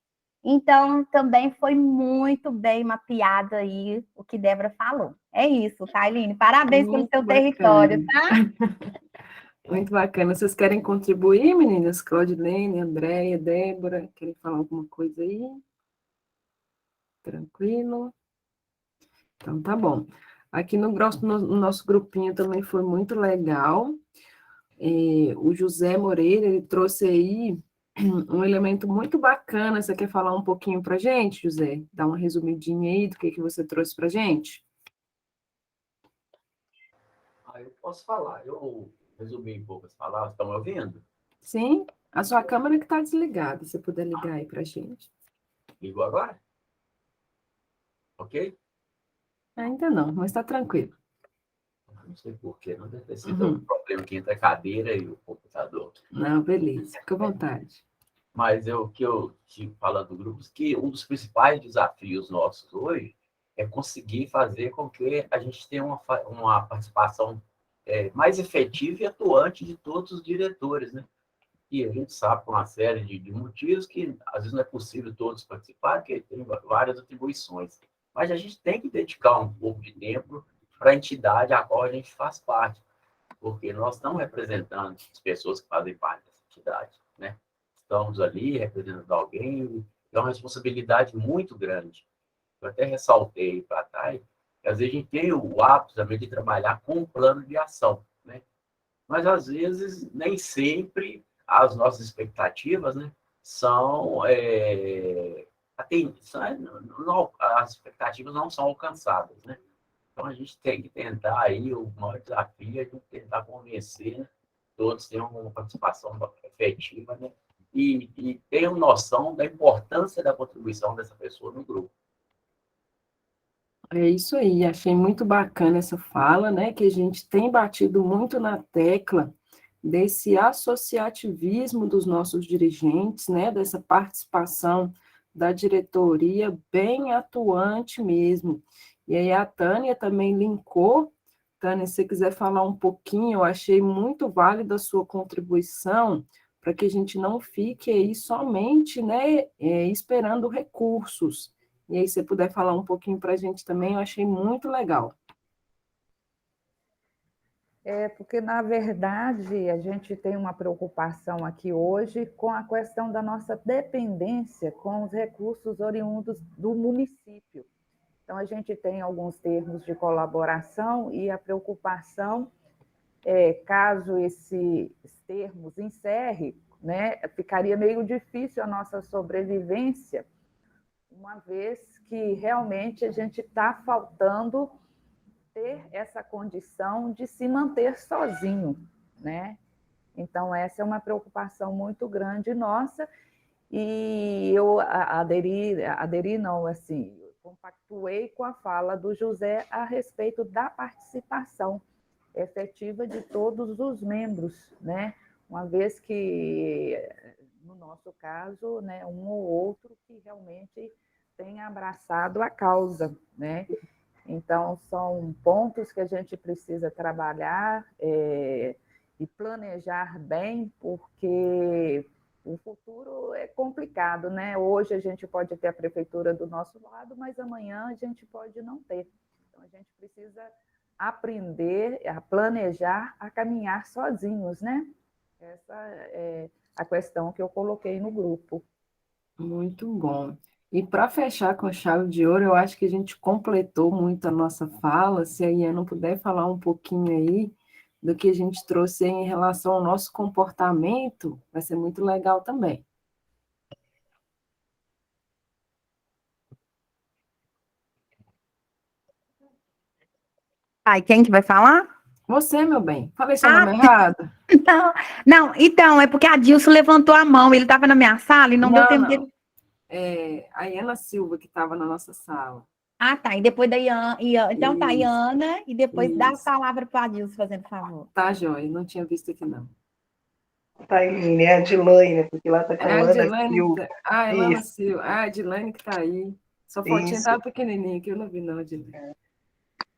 Então, também foi muito bem mapeado aí o que Débora falou. É isso, Thaline. Parabéns pelo Muito seu bacana. território, tá? Muito bacana. Vocês querem contribuir, meninas? Claudilene, Andréia, Débora, querem falar alguma coisa aí? Tranquilo? Então, tá bom. Aqui no nosso grupinho também foi muito legal. O José Moreira, ele trouxe aí um elemento muito bacana. Você quer falar um pouquinho para a gente, José? Dar uma resumidinha aí do que você trouxe para a gente? Eu posso falar. Eu resumi em poucas palavras. Estão me ouvindo? Sim, a sua câmera que está desligada, se puder ligar aí para a gente. Ligou agora? Ok? Ainda não, mas está tranquilo. Não sei porquê. Não deve ter sido um Uhum. problema aqui entre a cadeira e o computador. Não, beleza, fica à vontade. Mas o que eu estive falando do grupo, que um dos principais desafios nossos hoje é conseguir fazer com que a gente tenha uma participação mais efetiva e atuante de todos os diretores, né? E a gente sabe, por uma série de motivos, que às vezes não é possível todos participar, porque tem várias atribuições. Mas a gente tem que dedicar um pouco de tempo para a entidade a qual a gente faz parte, porque nós estamos representando as pessoas que fazem parte dessa entidade, né? Estamos ali representando alguém, é uma responsabilidade muito grande. Eu até ressaltei para trás, que às vezes a gente tem o hábito também de trabalhar com um plano de ação, né? Mas às vezes nem sempre as nossas expectativas, né, as expectativas não são alcançadas, né? Então a gente tem que tentar aí, o maior desafio é a gente tentar convencer, né, todos tenham uma participação efetiva, né? E tenham noção da importância da contribuição dessa pessoa no grupo. É isso aí, achei muito bacana essa fala, né? Que a gente tem batido muito na tecla desse associativismo dos nossos dirigentes, né? Dessa participação da diretoria bem atuante mesmo. E aí a Tânia também linkou. Tânia, se você quiser falar um pouquinho, eu achei muito válida a sua contribuição para que a gente não fique aí somente, né, esperando recursos. E aí, se você puder falar um pouquinho para a gente também, eu achei muito legal. Porque, na verdade, a gente tem uma preocupação aqui hoje com a questão da nossa dependência com os recursos oriundos do município. Então, a gente tem alguns termos de colaboração e a preocupação caso esses termos encerrem, né, ficaria meio difícil a nossa sobrevivência, uma vez que realmente a gente está faltando ter essa condição de se manter sozinho, né? Então, essa é uma preocupação muito grande nossa, e eu aderi não, assim, compactuei com a fala do José a respeito da participação efetiva de todos os membros, né? uma vez que, no nosso caso, né, um ou outro que realmente tem abraçado a causa, né? Então, são pontos que a gente precisa trabalhar e planejar bem, porque o futuro é complicado, né? Hoje a gente pode ter a prefeitura do nosso lado, mas amanhã a gente pode não ter. Então, a gente precisa aprender a planejar, a caminhar sozinhos, né? Essa é a questão que eu coloquei no grupo. Muito bom. E para fechar com chave de ouro, eu acho que a gente completou muito a nossa fala. Se a Iana puder falar um pouquinho aí do que a gente trouxe aí em relação ao nosso comportamento, vai ser muito legal também. Ai, quem que vai falar? Você, meu bem, falei seu nome errado? Não, então, é porque a Dilson levantou a mão, ele estava na minha sala e não deu tempo Não. dele. É a Iana Silva que estava na nossa sala. Ah, tá. E depois da Iana. Então tá, Isso, Iana, e depois dá a isso. palavra para a Dilson, fazendo favor. Tá, joia, não tinha visto aqui não. Tailene, é a Dilane, porque lá tá com É a Ana Adilane que Silva. tá... Ah, é Lana Isso, Silva. Ah, a Adilane que tá aí. Sua fotinha isso. tava pequenininha, que eu não vi não, Adilane.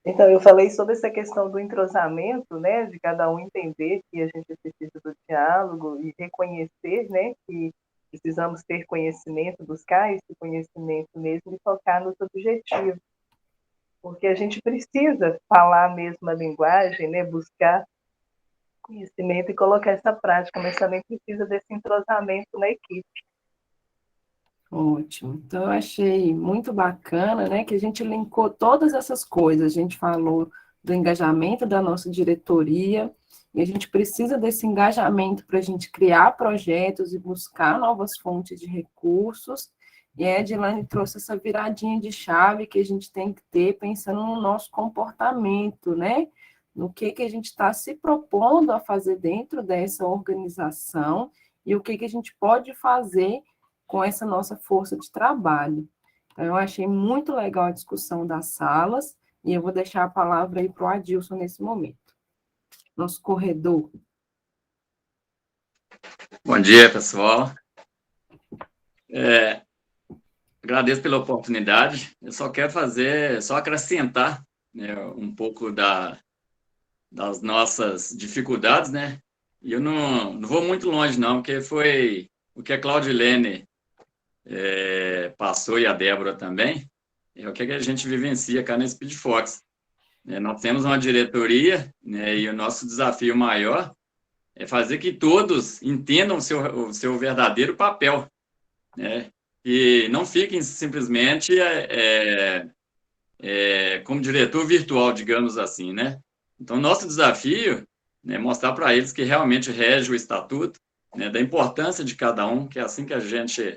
Então, eu falei sobre essa questão do entrosamento, né, de cada um entender que a gente precisa do diálogo e reconhecer, né, que precisamos ter conhecimento, buscar esse conhecimento mesmo e focar nos objetivos. Porque a gente precisa falar a mesma linguagem, né, buscar conhecimento e colocar essa prática, mas também precisa desse entrosamento na equipe. Ótimo. Então, eu achei muito bacana, né, que a gente linkou todas essas coisas. A gente falou do engajamento da nossa diretoria, e a gente precisa desse engajamento para a gente criar projetos e buscar novas fontes de recursos. E a Edilane trouxe essa viradinha de chave que a gente tem que ter pensando no nosso comportamento, né? No que a gente está se propondo a fazer dentro dessa organização e o que a gente pode fazer com essa nossa força de trabalho. Então, eu achei muito legal a discussão das salas, e eu vou deixar a palavra aí para o Adilson nesse momento. Nosso corredor. Bom dia, pessoal. Agradeço pela oportunidade. Eu só quero acrescentar, né, um pouco das nossas dificuldades, né? E eu não vou muito longe, não, porque foi o que a Claudilene passou e a Débora também, é o que a gente vivencia cá na Speed Fox. Nós temos uma diretoria, né, e o nosso desafio maior é fazer que todos entendam o seu verdadeiro papel, né, e não fiquem simplesmente como diretor virtual, digamos assim, né? Então, nosso desafio é mostrar para eles que realmente rege o estatuto, né, da importância de cada um, que é assim que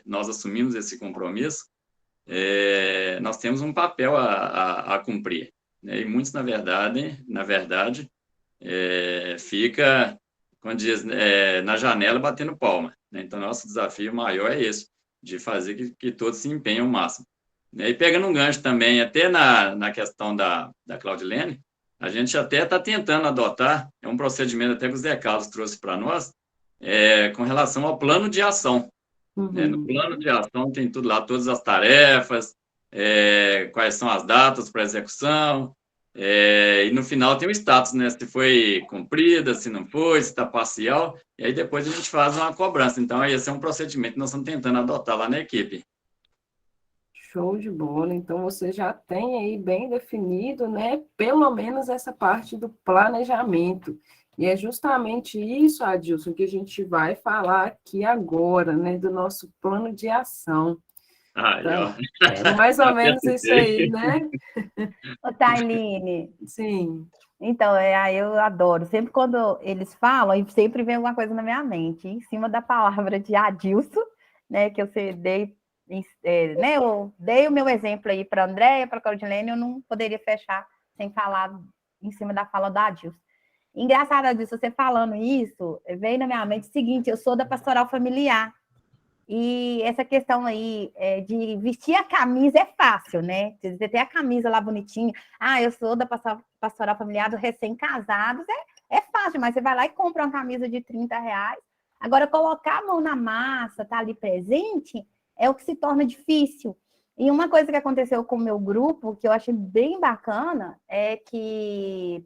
nós assumimos esse compromisso, nós temos um papel a cumprir, né? E muitos, na verdade, fica, como diz, na janela batendo palma, né? Então, nosso desafio maior é esse, de fazer que todos se empenhem ao máximo, né? E pegando um gancho também, até na questão da Claudilene, a gente até está tentando adotar, um procedimento até que o Zé Carlos trouxe para nós, com relação ao plano de ação. No plano de ação tem tudo lá, todas as tarefas, quais são as datas para execução, e no final tem o status, né? Se foi cumprida, se não foi, se está parcial, e aí depois a gente faz uma cobrança. Então, esse é um procedimento que nós estamos tentando adotar lá na equipe. Show de bola. Então, você já tem aí bem definido, né? Pelo menos essa parte do planejamento. E é justamente isso, Adilson, que a gente vai falar aqui agora, né? Do nosso plano de ação. Então, é mais ou menos isso aí, né? Ô, Tailene. Sim. Então, eu adoro. Sempre quando eles falam, sempre vem alguma coisa na minha mente, em cima da palavra de Adilson, né? Que eu dei, né? Eu dei o meu exemplo aí para a Andréia, para a Claudilene, eu não poderia fechar sem falar em cima da fala da Adilson. Engraçado, Adilson, você falando isso, veio na minha mente o seguinte: eu sou da pastoral familiar. E essa questão aí de vestir a camisa é fácil, né? Você ter a camisa lá bonitinha. Ah, eu sou da pastoral familiar dos recém-casados, é fácil, mas você vai lá e compra uma camisa de R$ 30. Agora, colocar a mão na massa, tá ali presente, é o que se torna difícil. E uma coisa que aconteceu com o meu grupo, que eu achei bem bacana, é que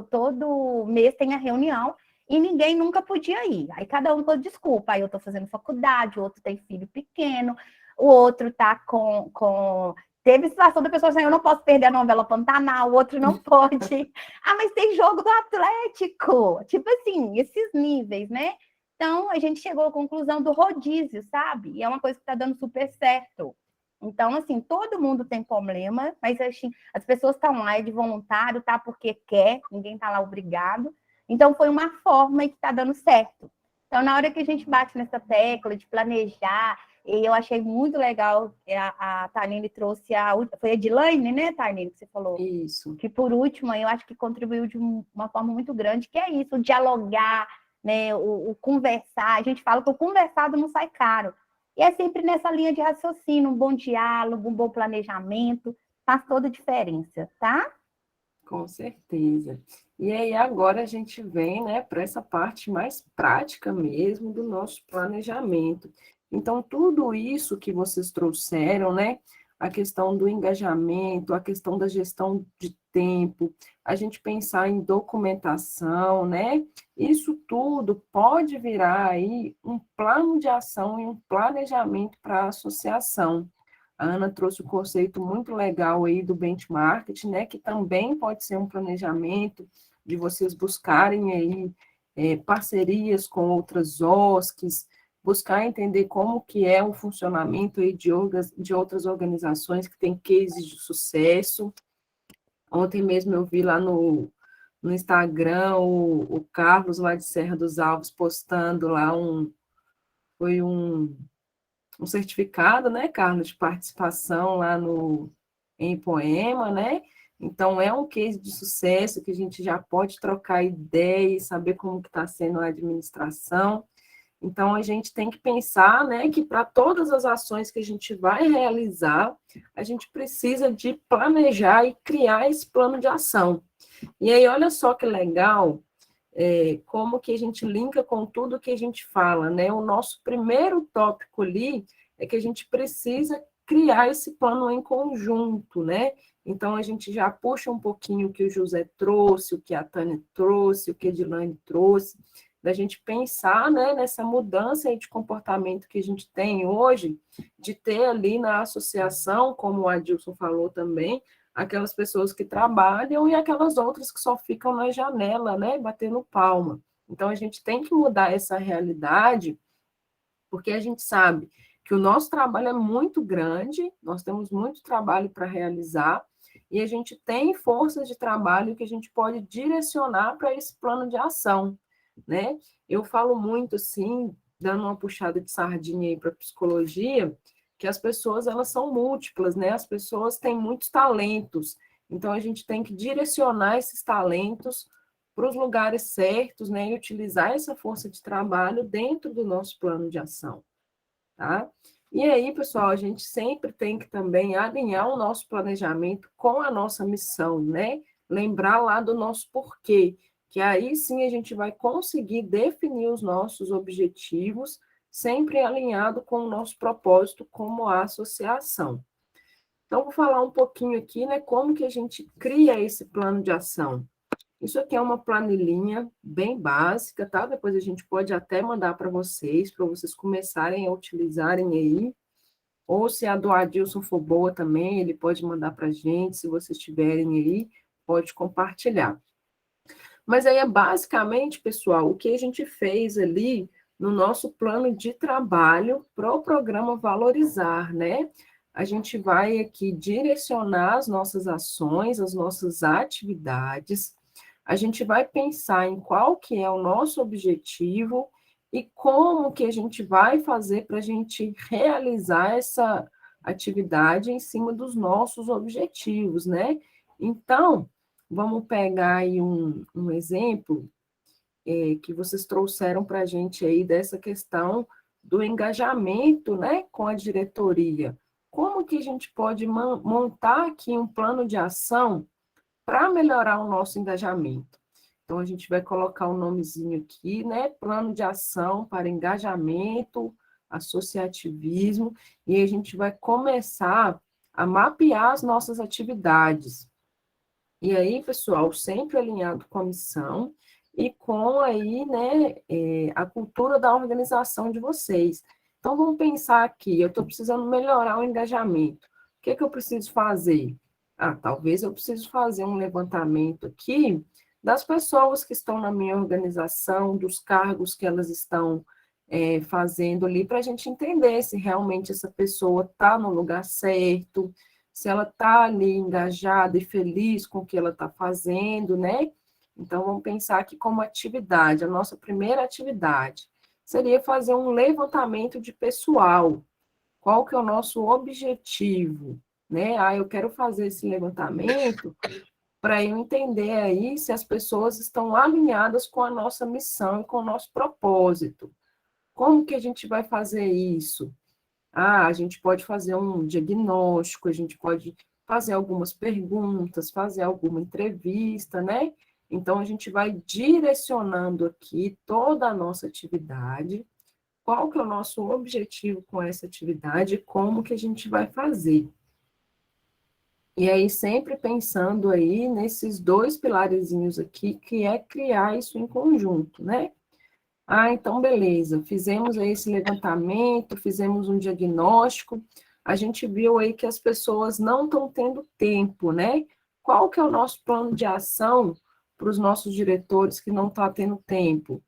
todo mês tem a reunião e ninguém nunca podia ir. Aí cada um falou, desculpa, aí eu estou fazendo faculdade, o outro tem filho pequeno, o outro está com... Teve situação da pessoa assim, eu não posso perder a novela Pantanal, o outro não pode. Ah, mas tem jogo do Atlético. Tipo assim, esses níveis, né? Então, a gente chegou à conclusão do rodízio, sabe? E é uma coisa que está dando super certo. Então, assim, todo mundo tem problema, mas assim, as pessoas estão lá, é de voluntário, tá? Porque quer, ninguém está lá obrigado. Então, foi uma forma que está dando certo. Então, na hora que a gente bate nessa tecla de planejar, e eu achei muito legal, a Tarnine trouxe foi a Edilane, né, Tarnine, que você falou? Isso. Que, por último, eu acho que contribuiu de uma forma muito grande, que é isso, o dialogar, né, o conversar. A gente fala que o conversado não sai caro. E é sempre nessa linha de raciocínio, um bom diálogo, um bom planejamento, faz toda a diferença, tá? Com certeza. E aí agora a gente vem, né, para essa parte mais prática mesmo do nosso planejamento. Então, tudo isso que vocês trouxeram, né, a questão do engajamento, a questão da gestão de tempo, a gente pensar em documentação, né, isso tudo pode virar aí um plano de ação e um planejamento para a associação. A Ana trouxe um conceito muito legal aí do benchmarking, né, que também pode ser um planejamento de vocês buscarem aí parcerias com outras OSCs, buscar entender como que é o funcionamento aí de outras organizações que têm cases de sucesso. Ontem mesmo eu vi lá no Instagram o Carlos lá de Serra dos Alves postando lá foi um certificado, né, Carlos, de participação lá em Poema, né? Então, é um case de sucesso que a gente já pode trocar ideia e saber como que está sendo a administração. Então, a gente tem que pensar, né, que para todas as ações que a gente vai realizar, a gente precisa de planejar e criar esse plano de ação. E aí, olha só que legal, como que a gente linka com tudo que a gente fala, né? O nosso primeiro tópico ali é que a gente precisa criar esse plano em conjunto, né? Então, a gente já puxa um pouquinho o que o José trouxe, o que a Tânia trouxe, o que a Edilane trouxe, da gente pensar, né, nessa mudança de comportamento que a gente tem hoje, de ter ali na associação, como o Adilson falou também, aquelas pessoas que trabalham e aquelas outras que só ficam na janela, né, batendo palma. Então, a gente tem que mudar essa realidade, porque a gente sabe que o nosso trabalho é muito grande, nós temos muito trabalho para realizar, e a gente tem forças de trabalho que a gente pode direcionar para esse plano de ação, né? Eu falo muito, assim, dando uma puxada de sardinha aí para a psicologia, que as pessoas, elas são múltiplas, né? As pessoas têm muitos talentos, então a gente tem que direcionar esses talentos para os lugares certos, né? E utilizar essa força de trabalho dentro do nosso plano de ação, tá? E aí, pessoal, a gente sempre tem que também alinhar o nosso planejamento com a nossa missão, né? Lembrar lá do nosso porquê, que aí sim a gente vai conseguir definir os nossos objetivos, sempre alinhado com o nosso propósito como associação. Então, vou falar um pouquinho aqui, né, como que a gente cria esse plano de ação. Isso aqui é uma planilhinha bem básica, tá? Depois a gente pode até mandar para vocês começarem a utilizarem aí. Ou se a do Adilson for boa também, ele pode mandar para a gente, se vocês tiverem aí, pode compartilhar. Mas aí é basicamente, pessoal, o que a gente fez ali no nosso plano de trabalho para o programa Valorizar, né? A gente vai aqui direcionar as nossas ações, as nossas atividades, a gente vai pensar em qual que é o nosso objetivo e como que a gente vai fazer para a gente realizar essa atividade em cima dos nossos objetivos, né? Então, vamos pegar aí um exemplo que vocês trouxeram para a gente aí dessa questão do engajamento, né, com a diretoria. Como que a gente pode montar aqui um plano de ação para melhorar o nosso engajamento? Então, a gente vai colocar o nomezinho aqui, né? Plano de ação para engajamento, associativismo, e a gente vai começar a mapear as nossas atividades. E aí, pessoal, sempre alinhado com a missão e com aí, né, a cultura da organização de vocês. Então, vamos pensar aqui, eu estou precisando melhorar o engajamento. O que que eu preciso fazer? Talvez eu preciso fazer um levantamento aqui das pessoas que estão na minha organização, dos cargos que elas estão fazendo ali, para a gente entender se realmente essa pessoa está no lugar certo, se ela está ali engajada e feliz com o que ela está fazendo, né? Então, vamos pensar aqui como atividade, a nossa primeira atividade seria fazer um levantamento de pessoal. Qual que é o nosso objetivo, né? Eu quero fazer esse levantamento para eu entender aí se as pessoas estão alinhadas com a nossa missão e com o nosso propósito. Como que a gente vai fazer isso? A gente pode fazer um diagnóstico, a gente pode fazer algumas perguntas, fazer alguma entrevista, né? Então, a gente vai direcionando aqui toda a nossa atividade, qual que é o nosso objetivo com essa atividade e como que a gente vai fazer. E aí, sempre pensando aí nesses 2 pilarezinhos aqui, que é criar isso em conjunto, né? Então, beleza, fizemos aí esse levantamento, fizemos um diagnóstico, a gente viu aí que as pessoas não estão tendo tempo, né? Qual que é o nosso plano de ação para os nossos diretores que não estão tendo tempo?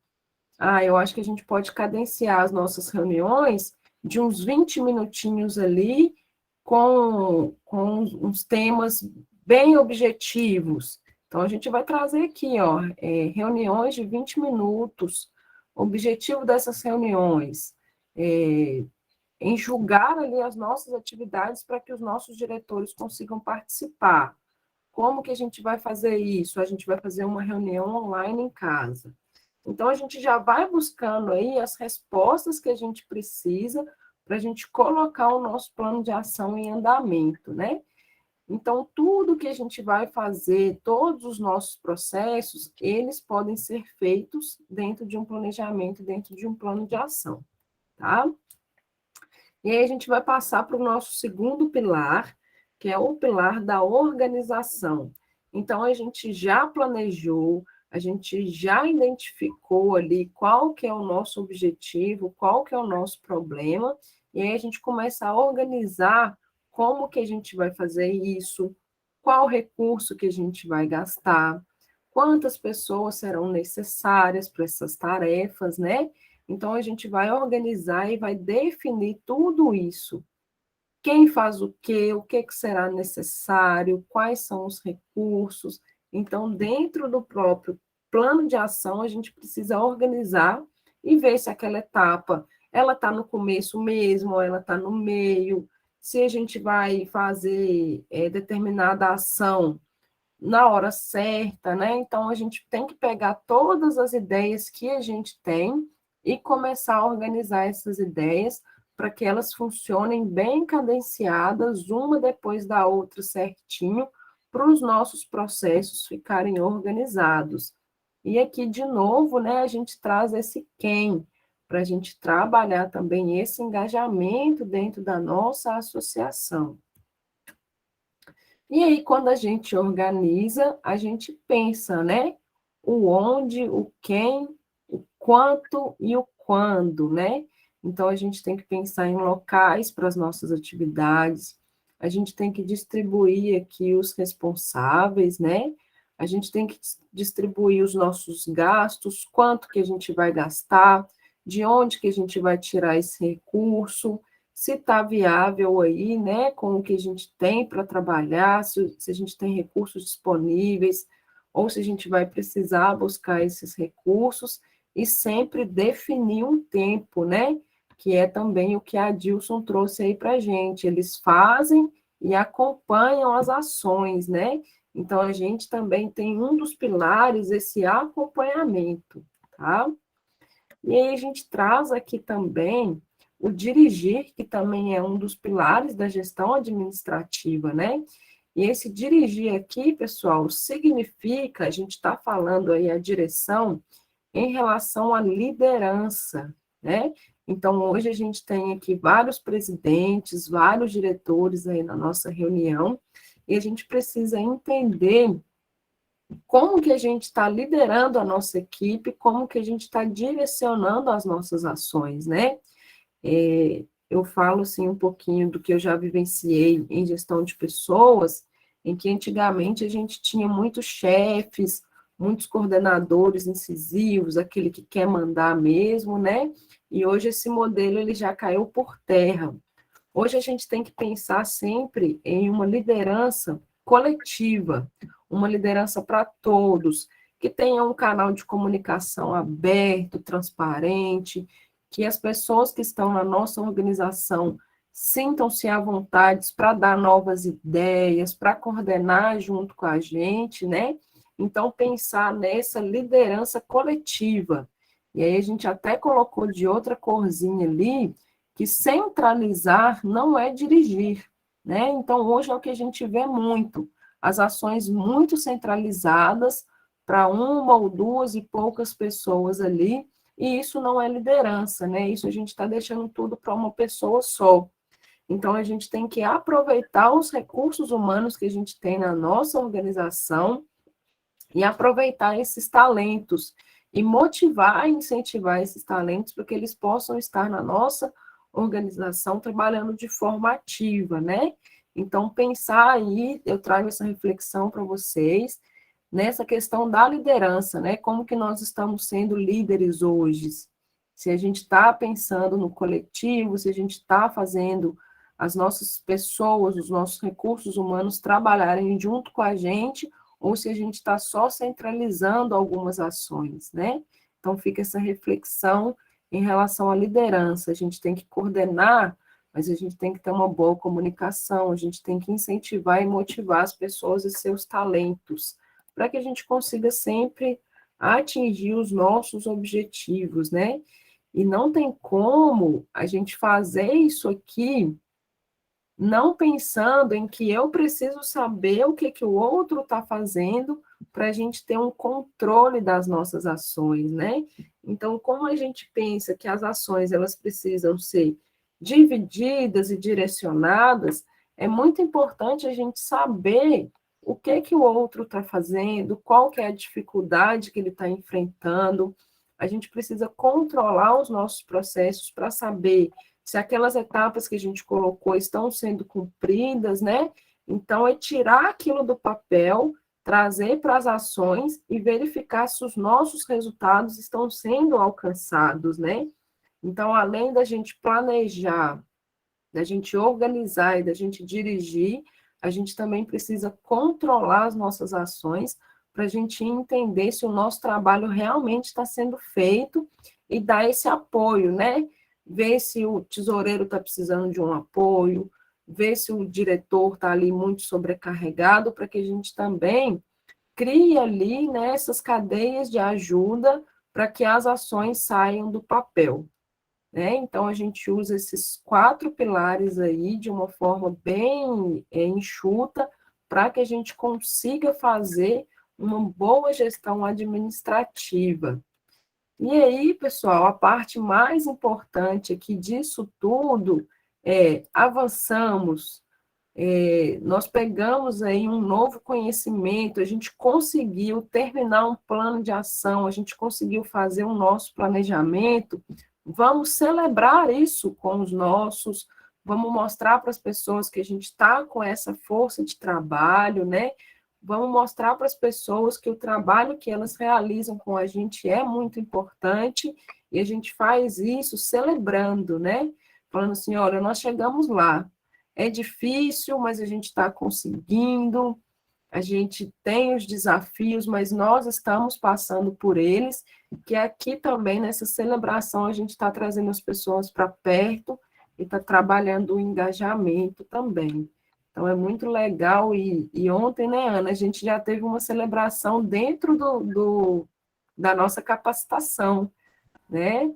Eu acho que a gente pode cadenciar as nossas reuniões de uns 20 minutinhos ali, com uns temas bem objetivos. Então, a gente vai trazer aqui, ó, reuniões de 20 minutos. O objetivo dessas reuniões enxugar ali as nossas atividades para que os nossos diretores consigam participar. Como que a gente vai fazer isso? A gente vai fazer uma reunião online em casa. Então, a gente já vai buscando aí as respostas que a gente precisa para a gente colocar o nosso plano de ação em andamento, né? Então, tudo que a gente vai fazer, todos os nossos processos, eles podem ser feitos dentro de um planejamento, dentro de um plano de ação, tá? E aí a gente vai passar para o nosso segundo pilar, que é o pilar da organização. Então, a gente já planejou, a gente já identificou ali qual que é o nosso objetivo, qual que é o nosso problema, e aí a gente começa a organizar como que a gente vai fazer isso, qual recurso que a gente vai gastar, quantas pessoas serão necessárias para essas tarefas, né? Então, a gente vai organizar e vai definir tudo isso. Quem faz o que será necessário, quais são os recursos. Então, dentro do próprio plano de ação, a gente precisa organizar e ver se aquela etapa, ela está no começo mesmo, ou ela está no meio, se a gente vai fazer determinada ação na hora certa, né? Então, a gente tem que pegar todas as ideias que a gente tem e começar a organizar essas ideias para que elas funcionem bem cadenciadas, uma depois da outra certinho, para os nossos processos ficarem organizados. E aqui, de novo, né, a gente traz esse quem, para a gente trabalhar também esse engajamento dentro da nossa associação. E aí, quando a gente organiza, a gente pensa, né? O onde, o quem, o quanto e o quando, né? Então, a gente tem que pensar em locais para as nossas atividades, a gente tem que distribuir aqui os responsáveis, né? A gente tem que distribuir os nossos gastos, quanto que a gente vai gastar, de onde que a gente vai tirar esse recurso, se está viável aí, né, com o que a gente tem para trabalhar, se a gente tem recursos disponíveis, ou se a gente vai precisar buscar esses recursos, e sempre definir um tempo, né, que é também o que a Dilson trouxe aí para a gente. Eles fazem e acompanham as ações, né? Então, a gente também tem um dos pilares, esse acompanhamento, tá? E aí a gente traz aqui também o dirigir, que também é um dos pilares da gestão administrativa, né? E esse dirigir aqui, pessoal, significa, a gente está falando aí a direção em relação à liderança, né? Então, hoje a gente tem aqui vários presidentes, vários diretores aí na nossa reunião, e a gente precisa entender como que a gente está liderando a nossa equipe, como que a gente está direcionando as nossas ações, né? Eu falo, assim, um pouquinho do que eu já vivenciei em gestão de pessoas, em que antigamente a gente tinha muitos chefes, muitos coordenadores incisivos, aquele que quer mandar mesmo, né? E hoje esse modelo ele já caiu por terra. Hoje a gente tem que pensar sempre em uma liderança coletiva, uma liderança para todos, que tenha um canal de comunicação aberto, transparente, que as pessoas que estão na nossa organização sintam-se à vontade para dar novas ideias, para coordenar junto com a gente, né? Então, pensar nessa liderança coletiva. E aí a gente até colocou de outra corzinha ali, que centralizar não é dirigir, né? Então, hoje é o que a gente vê muito, as ações muito centralizadas para uma ou duas e poucas pessoas ali, e isso não é liderança, né? Isso a gente está deixando tudo para uma pessoa só. Então, a gente tem que aproveitar os recursos humanos que a gente tem na nossa organização e aproveitar esses talentos e motivar e incentivar esses talentos para que eles possam estar na nossa organização trabalhando de forma ativa, né? Então, pensar aí, eu trago essa reflexão para vocês, nessa questão da liderança, né? Como que nós estamos sendo líderes hoje? Se a gente está pensando no coletivo, se a gente está fazendo as nossas pessoas, os nossos recursos humanos trabalharem junto com a gente, ou se a gente está só centralizando algumas ações, né? Então, fica essa reflexão em relação à liderança. A gente tem que coordenar, mas a gente tem que ter uma boa comunicação, a gente tem que incentivar e motivar as pessoas e seus talentos, para que a gente consiga sempre atingir os nossos objetivos, né? E não tem como a gente fazer isso aqui não pensando em que eu preciso saber o que o outro está fazendo para a gente ter um controle das nossas ações, né? Então, como a gente pensa que as ações elas precisam ser divididas e direcionadas, é muito importante a gente saber o que o outro está fazendo, qual que é a dificuldade que ele está enfrentando. A gente precisa controlar os nossos processos para saber se aquelas etapas que a gente colocou estão sendo cumpridas, né? Então, é tirar aquilo do papel, trazer para as ações e verificar se os nossos resultados estão sendo alcançados, né? Então, além da gente planejar, da gente organizar e da gente dirigir, a gente também precisa controlar as nossas ações para a gente entender se o nosso trabalho realmente está sendo feito e dar esse apoio, né? Ver se o tesoureiro está precisando de um apoio, ver se o diretor está ali muito sobrecarregado, para que a gente também crie ali, né, essas cadeias de ajuda para que as ações saiam do papel, né? Então, a gente usa esses 4 pilares aí de uma forma bem enxuta para que a gente consiga fazer uma boa gestão administrativa. E aí, pessoal, a parte mais importante aqui disso tudo é avançamos, nós pegamos aí um novo conhecimento, a gente conseguiu terminar um plano de ação, a gente conseguiu fazer o nosso planejamento, vamos celebrar isso com os nossos, vamos mostrar para as pessoas que a gente está com essa força de trabalho, né? Vamos mostrar para as pessoas que o trabalho que elas realizam com a gente é muito importante e a gente faz isso celebrando, né? Falando assim, olha, nós chegamos lá. É difícil, mas a gente está conseguindo, a gente tem os desafios, mas nós estamos passando por eles, que aqui também, nessa celebração, a gente está trazendo as pessoas para perto e está trabalhando o engajamento também. Então, é muito legal. E ontem, né, Ana, a gente já teve uma celebração dentro da nossa capacitação, né?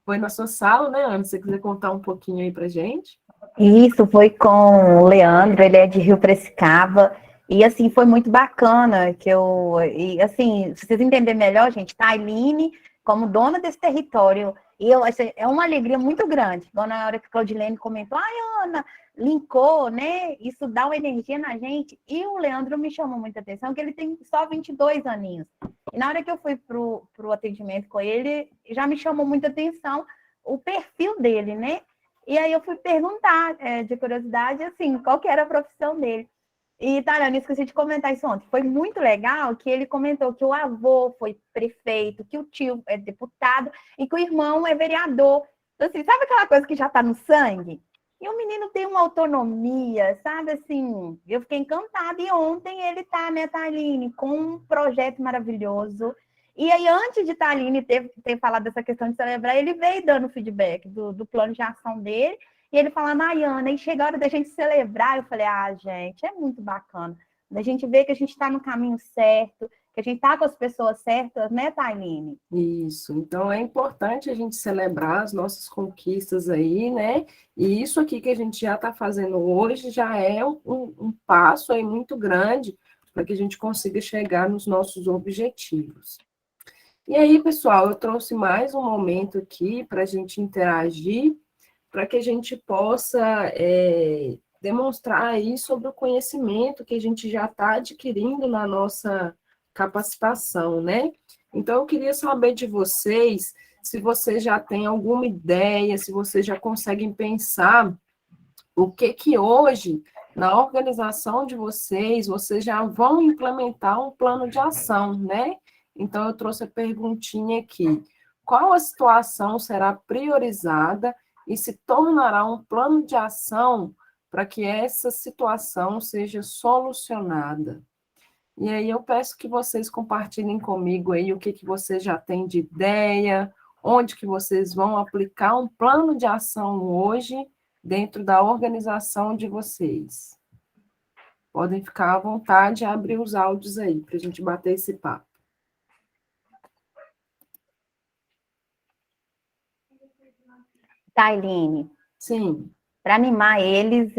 foi na sua sala, né, Ana? Se você quiser contar um pouquinho aí pra gente. Isso foi com o Leandro, ele é de Rio Piracicaba, e assim, foi muito bacana e assim, se vocês entenderem melhor, gente, Tailine, como dona desse território, assim, é uma alegria muito grande, igual na hora que a Claudilene comentou, ai, Ana, linkou, né, isso dá uma energia na gente, e o Leandro me chamou muita atenção, que ele tem só 22 aninhos, e na hora que eu fui pro atendimento com ele, já me chamou muita atenção o perfil dele, né, e aí eu fui perguntar, de curiosidade, assim, qual que era a profissão dele. E, Tayane, eu esqueci de comentar isso ontem. Foi muito legal que ele comentou que o avô foi prefeito, que o tio é deputado e que o irmão é vereador. Então, assim, sabe aquela coisa que já está no sangue? E o menino tem uma autonomia, sabe? Assim, eu fiquei encantada. E ontem ele tá, né, Thaline, com um projeto maravilhoso. E aí, antes de Thaline ter falado dessa questão de celebrar, ele veio dando feedback do plano de ação dele. E ele falando, Ana, e chega a hora da gente celebrar. Eu falei, gente, é muito bacana. Da gente ver que a gente está no caminho certo, que a gente está com as pessoas certas, né, Tailine? Isso, então é importante a gente celebrar as nossas conquistas aí, né? E isso aqui que a gente já está fazendo hoje já é um passo aí muito grande para que a gente consiga chegar nos nossos objetivos. E aí, pessoal, eu trouxe mais um momento aqui para a gente interagir, para que a gente possa demonstrar aí sobre o conhecimento que a gente já está adquirindo na nossa capacitação, né? Então, eu queria saber de vocês, se vocês já têm alguma ideia, se vocês já conseguem pensar o que hoje, na organização de vocês já vão implementar um plano de ação, né? Então, eu trouxe a perguntinha aqui. Qual a situação será priorizada e se tornará um plano de ação para que essa situação seja solucionada? E aí eu peço que vocês compartilhem comigo aí o que vocês já têm de ideia, onde que vocês vão aplicar um plano de ação hoje dentro da organização de vocês. Podem ficar à vontade e abrir os áudios aí para a gente bater esse papo. Tailine. Sim. Para animar eles,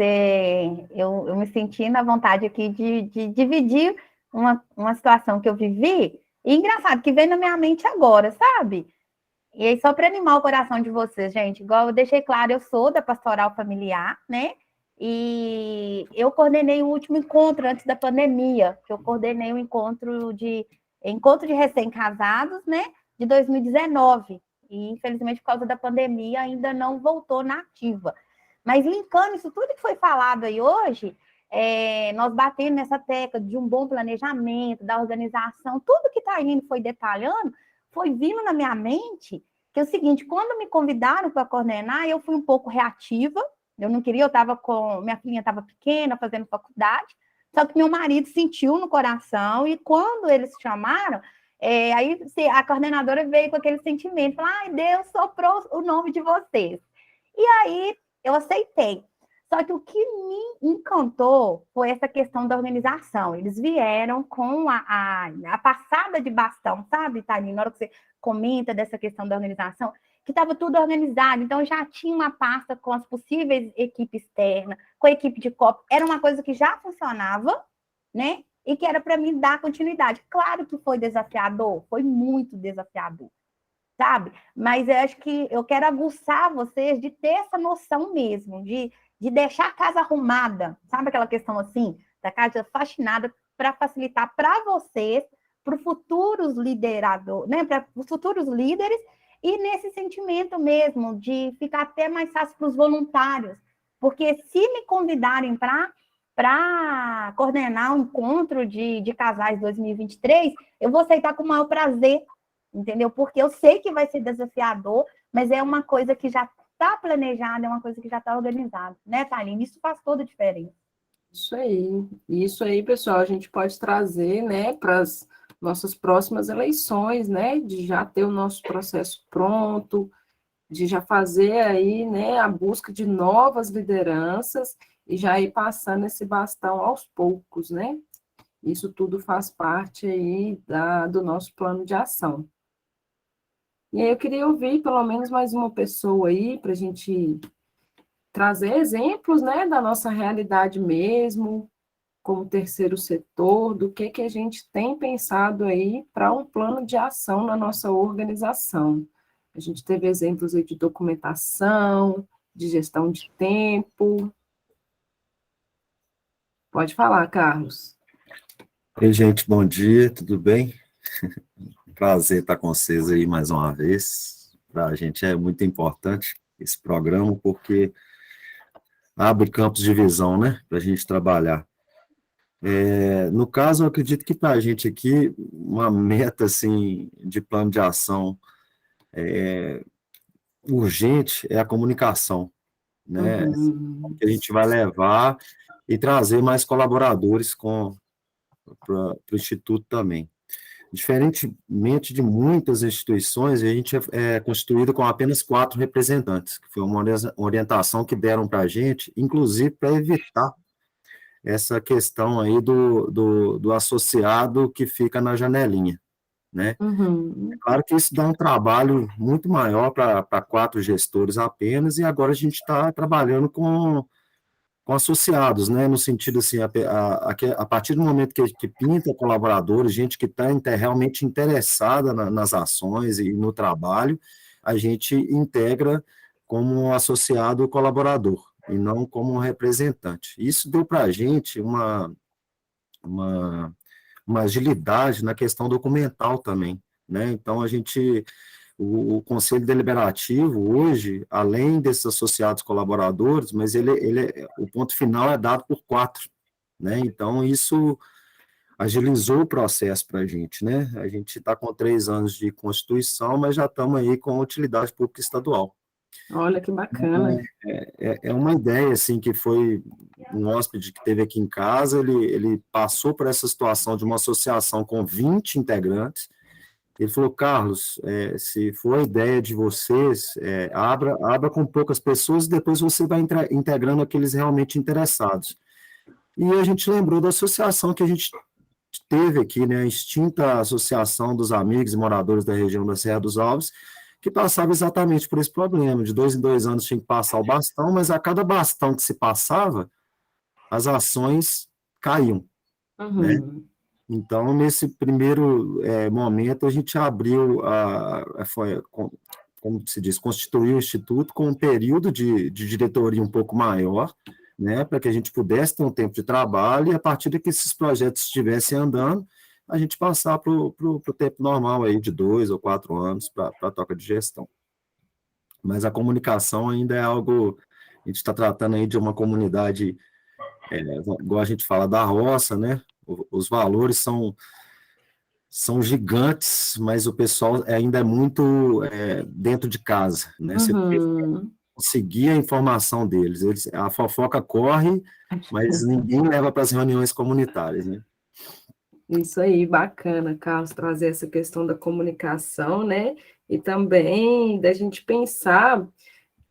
eu me senti na vontade aqui de dividir uma situação que eu vivi, e engraçado, que veio na minha mente agora, sabe? E aí, só para animar o coração de vocês, gente, igual eu deixei claro, eu sou da pastoral familiar, né? E eu coordenei o último encontro antes da pandemia, que eu coordenei o encontro de recém-casados, né? De 2019. E, infelizmente, por causa da pandemia, ainda não voltou na ativa. Mas, linkando isso tudo que foi falado aí hoje, nós batemos nessa tecla de um bom planejamento, da organização, tudo que a Taine foi detalhando, foi vindo na minha mente, que é o seguinte, quando me convidaram para coordenar, eu fui um pouco reativa, eu não queria, minha filhinha estava pequena, fazendo faculdade, só que meu marido sentiu no coração, e quando eles chamaram, aí a coordenadora veio com aquele sentimento, ai, Deus soprou o nome de vocês. E aí, eu aceitei. Só que o que me encantou foi essa questão da organização. Eles vieram com a passada de bastão, sabe, Thaline? Na hora que você comenta dessa questão da organização, que estava tudo organizado. Então, já tinha uma pasta com as possíveis equipes externas, com a equipe de copo. Era uma coisa que já funcionava, né? E que era para mim dar continuidade. Claro que foi desafiador, foi muito desafiador, sabe? Mas eu acho que eu quero aguçar vocês de ter essa noção mesmo, de deixar a casa arrumada, sabe aquela questão assim, da casa faxinada, para facilitar para vocês, para os futuros lideradores, né? Para os futuros líderes, e nesse sentimento mesmo de ficar até mais fácil para os voluntários, porque se me convidarem para coordenar um encontro de casais 2023, eu vou aceitar com o maior prazer, entendeu? Porque eu sei que vai ser desafiador, mas é uma coisa que já está planejada, é uma coisa que já está organizada, né, Thaline? Isso faz toda a diferença. Isso aí, pessoal, a gente pode trazer, né, para as nossas próximas eleições, né, de já ter o nosso processo pronto, de já fazer aí, né, a busca de novas lideranças e já ir passando esse bastão aos poucos, né? Isso tudo faz parte aí do nosso plano de ação. E aí eu queria ouvir pelo menos mais uma pessoa aí para a gente trazer exemplos, né, da nossa realidade mesmo, como terceiro setor, do que a gente tem pensado aí para um plano de ação na nossa organização. A gente teve exemplos aí de documentação, de gestão de tempo. Pode falar, Carlos. Oi, gente, bom dia, tudo bem? Prazer estar com vocês aí mais uma vez. Para a gente é muito importante esse programa, porque abre campos de visão, né, para a gente trabalhar. No caso, eu acredito que para a gente aqui, uma meta, assim, de plano de ação urgente é a comunicação, né, Uhum. que a gente vai levar e trazer mais colaboradores para o Instituto também. Diferentemente de muitas instituições, a gente é constituído com apenas 4 representantes, que foi uma orientação que deram para a gente, inclusive para evitar essa questão aí do associado que fica na janelinha, né? Uhum. Claro que isso dá um trabalho muito maior para 4 gestores apenas, e agora a gente está trabalhando com associados, né, no sentido assim, a partir do momento que pinta colaboradores, gente que está realmente interessada nas ações e no trabalho, a gente integra como um associado colaborador, e não como um representante. Isso deu para a gente uma, uma agilidade na questão documental também, né, então a gente... O Conselho Deliberativo, hoje, além desses associados colaboradores, mas o ponto final é dado por 4, né? Então, isso agilizou o processo para a gente, né? A gente está com 3 anos de Constituição, mas já estamos aí com utilidade pública estadual. Olha que bacana. É uma ideia, assim, que foi um hóspede que teve aqui em casa, ele passou por essa situação de uma associação com 20 integrantes. Ele falou: Carlos, se for a ideia de vocês, abra com poucas pessoas e depois você vai integrando aqueles realmente interessados. E a gente lembrou da associação que a gente teve aqui, né, a extinta Associação dos Amigos e Moradores da Região da Serra dos Alves, que passava exatamente por esse problema. De 2 em 2 anos tinha que passar o bastão, mas a cada bastão que se passava, as ações caíam, né? Uhum. Então, nesse primeiro momento, a gente abriu, como se diz, constituiu o Instituto com um período de diretoria um pouco maior, né, para que a gente pudesse ter um tempo de trabalho, e a partir de que esses projetos estivessem andando, a gente passar para o tempo normal aí de 2 ou 4 anos para a toca de gestão. Mas a comunicação ainda é algo, a gente está tratando aí de uma comunidade, igual a gente fala, da roça, né? Os valores são gigantes, mas o pessoal ainda é muito dentro de casa, né? Você Uhum. conseguir a informação deles. A fofoca corre, mas ninguém leva para as reuniões comunitárias, né? Isso aí, bacana, Carlos, trazer essa questão da comunicação, né? E também da gente pensar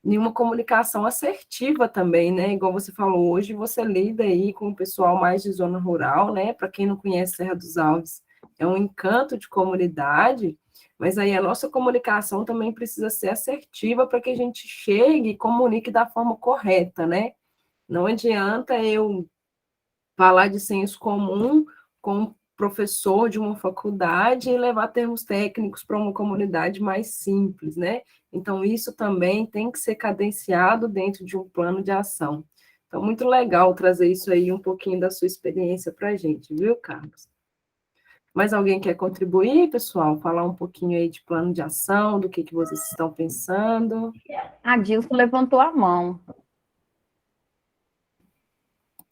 em uma comunicação assertiva também, né? Igual você falou, hoje você lida aí com o pessoal mais de zona rural, né? Para quem não conhece Serra dos Alves, é um encanto de comunidade, mas aí a nossa comunicação também precisa ser assertiva para que a gente chegue e comunique da forma correta, né? Não adianta eu falar de senso comum com um professor de uma faculdade e levar termos técnicos para uma comunidade mais simples, né? Então, isso também tem que ser cadenciado dentro de um plano de ação. Então, muito legal trazer isso aí, um pouquinho da sua experiência para a gente, viu, Carlos? Mais alguém quer contribuir, pessoal? Falar um pouquinho aí de plano de ação, do que vocês estão pensando? A Dilson levantou a mão.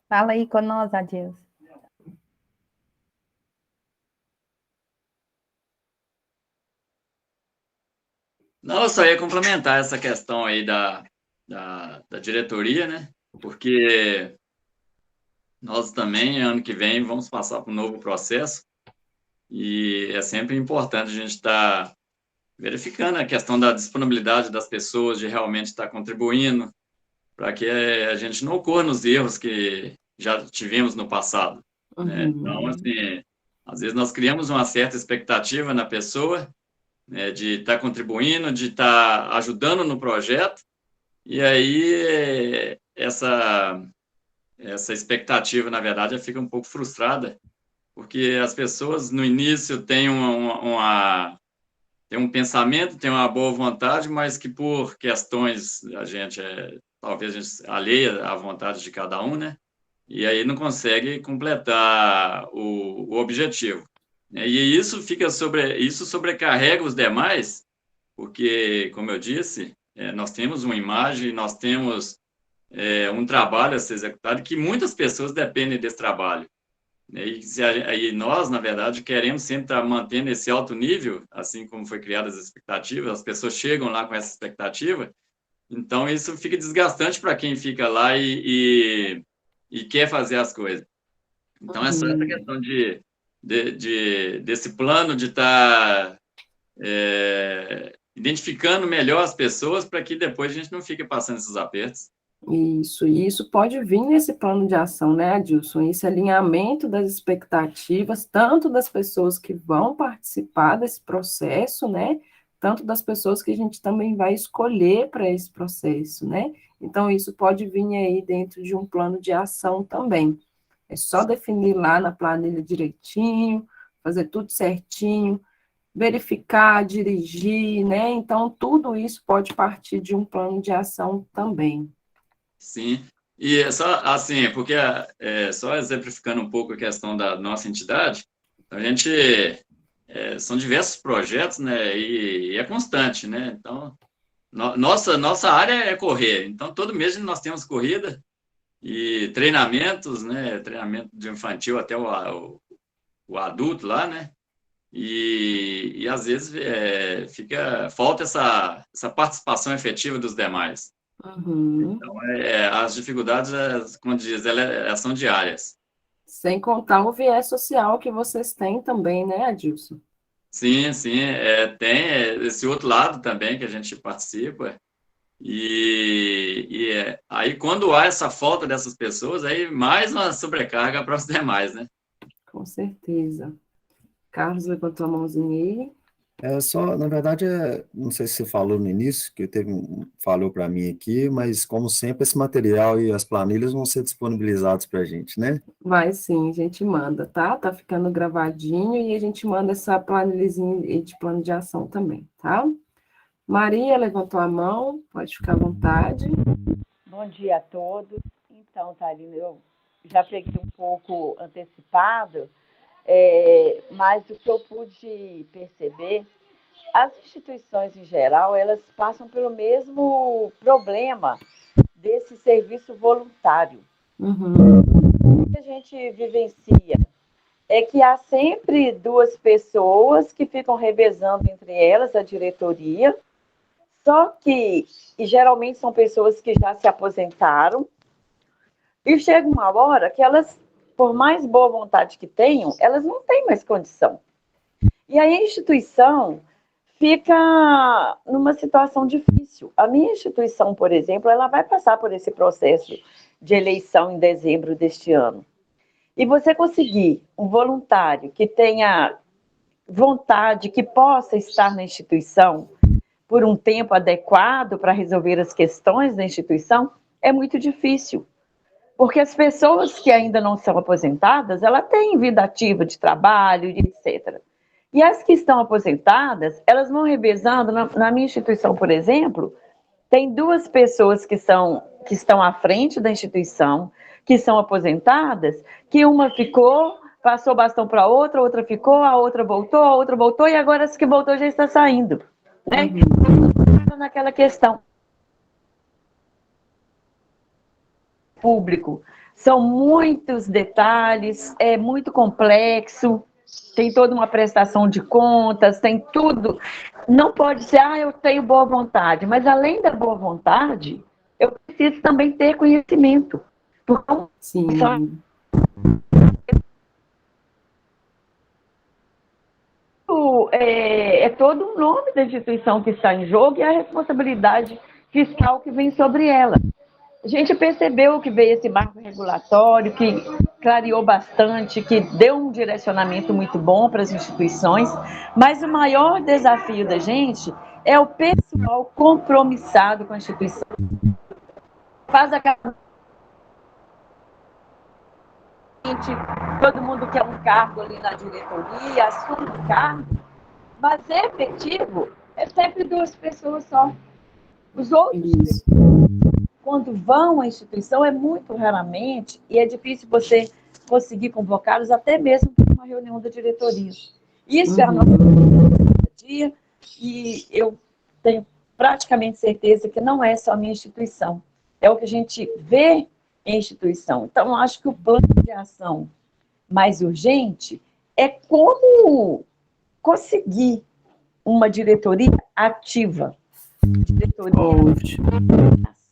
Fala aí com nós, Adilson. Não, eu só ia complementar essa questão aí da diretoria, né? Porque nós também, ano que vem, vamos passar por um novo processo, e é sempre importante a gente estar verificando a questão da disponibilidade das pessoas, de realmente estar contribuindo, para que a gente não ocorra nos erros que já tivemos no passado, né? Então, assim, às vezes nós criamos uma certa expectativa na pessoa, né, de estar contribuindo, de estar ajudando no projeto, e aí essa expectativa, na verdade, já fica um pouco frustrada, porque as pessoas, no início, têm tem um pensamento, tem uma boa vontade, mas que por questões, talvez a gente alheia à vontade de cada um, né? E aí não consegue completar o objetivo. E isso isso sobrecarrega os demais, porque, como eu disse, nós temos uma imagem, nós temos um trabalho a ser executado, que muitas pessoas dependem desse trabalho. E nós, na verdade, queremos sempre estar mantendo esse alto nível, assim como foi criadas as expectativas, as pessoas chegam lá com essa expectativa, então isso fica desgastante para quem fica lá e quer fazer as coisas. Então, é só essa questão desse plano de estar identificando melhor as pessoas para que depois a gente não fique passando esses apertos. Isso, e isso pode vir nesse plano de ação, né, Adilson? Esse alinhamento das expectativas, tanto das pessoas que vão participar desse processo, né, tanto das pessoas que a gente também vai escolher para esse processo, né? Então, isso pode vir aí dentro de um plano de ação também. É só definir lá na planilha direitinho, fazer tudo certinho, verificar, dirigir, né? Então, tudo isso pode partir de um plano de ação também. Sim, e é só assim, porque só exemplificando um pouco a questão da nossa entidade, a gente são diversos projetos, né, e é constante, né, então nossa área é correr, então todo mês nós temos corrida e treinamentos, né, treinamento de infantil até o adulto lá, né, e às vezes falta essa participação efetiva dos demais. Uhum. Então, as dificuldades, como diz, elas são diárias. Sem contar o viés social que vocês têm também, né, Adilson? Sim, sim, tem esse outro lado também que a gente participa. Aí, quando há essa falta dessas pessoas, aí mais uma sobrecarga para os demais, né? Com certeza. Carlos levantou a mãozinha aí. Na verdade, não sei se você falou no início, que falou para mim aqui, mas como sempre, esse material e as planilhas vão ser disponibilizados para a gente, né? Vai sim, a gente manda, tá? Tá ficando gravadinho e a gente manda essa planilhazinha de plano de ação também, tá? Maria levantou a mão, pode ficar à vontade. Bom dia a todos. Então, Thalina, eu já peguei um pouco antecipado, mas o que eu pude perceber, as instituições em geral, elas passam pelo mesmo problema desse serviço voluntário. Uhum. O que a gente vivencia é que há sempre duas pessoas que ficam revezando entre elas, a diretoria, só que, e geralmente são pessoas que já se aposentaram, e chega uma hora que elas, por mais boa vontade que tenham, elas não têm mais condição. E aí a instituição fica numa situação difícil. A minha instituição, por exemplo, ela vai passar por esse processo de eleição em dezembro deste ano. E você conseguir um voluntário que tenha vontade, que possa estar na instituição por um tempo adequado para resolver as questões da instituição, é muito difícil. Porque as pessoas que ainda não são aposentadas, ela têm vida ativa de trabalho, etc. E as que estão aposentadas, elas vão revezando. Na minha instituição, por exemplo, tem duas pessoas que estão à frente da instituição, que são aposentadas, que uma ficou, passou o bastão para a outra ficou, a outra voltou, e agora as que voltou já está saindo. Né? Então, naquela questão público, são muitos detalhes, é muito complexo, tem toda uma prestação de contas, tem tudo. Não pode ser, eu tenho boa vontade, mas além da boa vontade, eu preciso também ter conhecimento. Porque Sim. É todo o nome da instituição que está em jogo e a responsabilidade fiscal que vem sobre ela. A gente percebeu que veio esse marco regulatório, que clareou bastante, que deu um direcionamento muito bom para as instituições, mas o maior desafio da gente é o pessoal compromissado com a instituição. Faz aquela... Todo mundo quer um cargo ali na diretoria, assume o cargo, mas efetivo é sempre 2 pessoas só. Os outros, quando vão à instituição, é muito raramente, e é difícil você conseguir convocá-los até mesmo para uma reunião da diretoria. Isso é a nossa dia, e eu tenho praticamente certeza que não é só a minha instituição, é o que a gente vê em instituição. Então, eu acho que o plano de ação mais urgente é como conseguir uma diretoria ativa.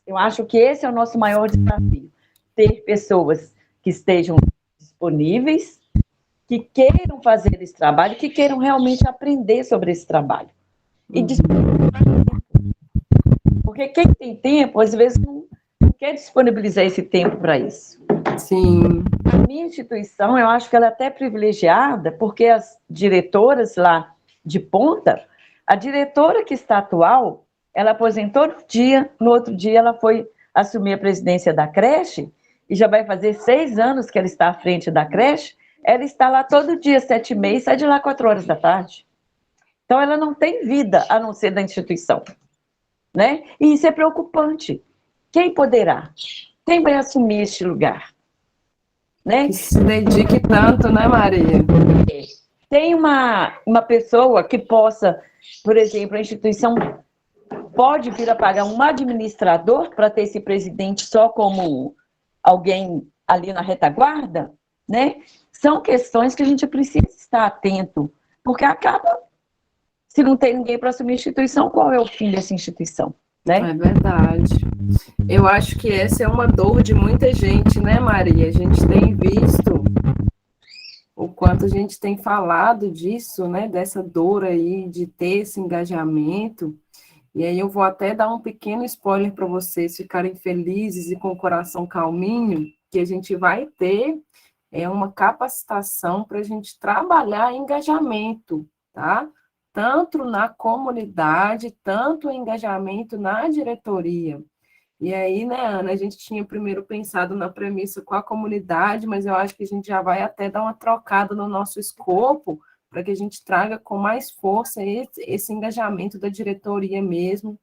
Eu acho que esse é o nosso maior desafio, ter pessoas que estejam disponíveis, que queiram fazer esse trabalho, que queiram realmente aprender sobre esse trabalho. E porque quem tem tempo, às vezes, não quer disponibilizar esse tempo para isso. Sim. A minha instituição, eu acho que ela é até privilegiada, porque as diretoras lá de ponta, a diretora que está atual, ela aposentou no outro dia ela foi assumir a presidência da creche, e já vai fazer 6 anos que ela está à frente da creche, ela está lá todo dia, 7h30, e sai de lá 4 horas da tarde. Então, ela não tem vida a não ser da instituição, né? E isso é preocupante. Quem poderá? Quem vai assumir este lugar? Né? Que se dedique tanto, né, Maria? Tem uma pessoa que possa, por exemplo, a instituição pode vir a pagar um administrador para ter esse presidente só como alguém ali na retaguarda, né? São questões que a gente precisa estar atento, porque acaba, se não tem ninguém para assumir a instituição, qual é o fim dessa instituição, né? É verdade. Eu acho que essa é uma dor de muita gente, né, Maria? A gente tem visto o quanto a gente tem falado disso, né, dessa dor aí de ter esse engajamento. E aí eu vou até dar um pequeno spoiler para vocês ficarem felizes e com o coração calminho, que a gente vai ter uma capacitação para a gente trabalhar engajamento, tá? Tanto na comunidade, tanto o engajamento na diretoria. E aí, né, Ana, a gente tinha primeiro pensado na premissa com a comunidade, mas eu acho que a gente já vai até dar uma trocada no nosso escopo, para que a gente traga com mais força esse engajamento da diretoria mesmo,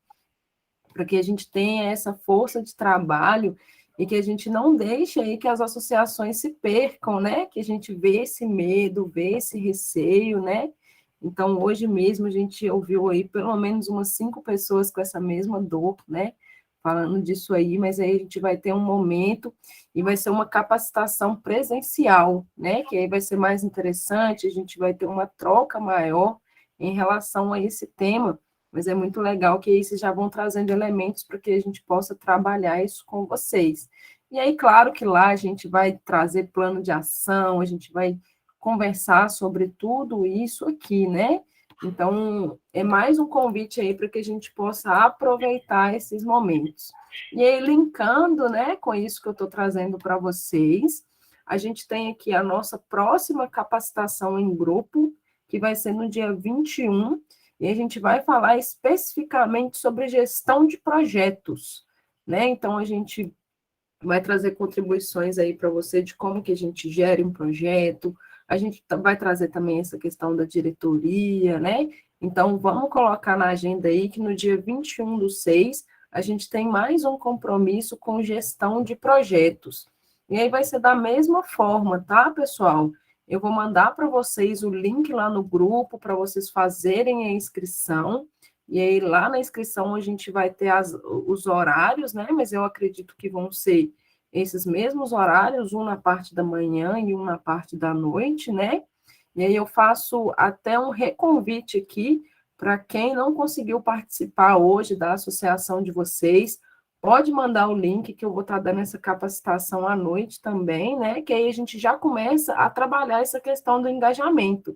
para que a gente tenha essa força de trabalho e que a gente não deixe aí que as associações se percam, né? Que a gente vê esse medo, vê esse receio, né? Então, hoje mesmo a gente ouviu aí pelo menos umas 5 pessoas com essa mesma dor, né? Falando disso aí, mas aí a gente vai ter um momento e vai ser uma capacitação presencial, né? Que aí vai ser mais interessante, a gente vai ter uma troca maior em relação a esse tema, mas é muito legal que aí vocês já vão trazendo elementos para que a gente possa trabalhar isso com vocês. E aí, claro que lá a gente vai trazer plano de ação, a gente vai conversar sobre tudo isso aqui, né? Então, é mais um convite aí para que a gente possa aproveitar esses momentos. E aí, linkando, né, com isso que eu estou trazendo para vocês, a gente tem aqui a nossa próxima capacitação em grupo, que vai ser no dia 21, e a gente vai falar especificamente sobre gestão de projetos, né? Então, a gente vai trazer contribuições aí para você de como que a gente gere um projeto. A gente vai trazer também essa questão da diretoria, né? Então, vamos colocar na agenda aí que no dia 21/6, a gente tem mais um compromisso com gestão de projetos. E aí vai ser da mesma forma, tá, pessoal? Eu vou mandar para vocês o link lá no grupo para vocês fazerem a inscrição. E aí, lá na inscrição, a gente vai ter os horários, né? Mas eu acredito que vão ser esses mesmos horários, um na parte da manhã e um na parte da noite, né? E aí eu faço até um reconvite aqui para quem não conseguiu participar hoje da associação de vocês, pode mandar o link que eu vou estar dando essa capacitação à noite também, né? Que aí a gente já começa a trabalhar essa questão do engajamento.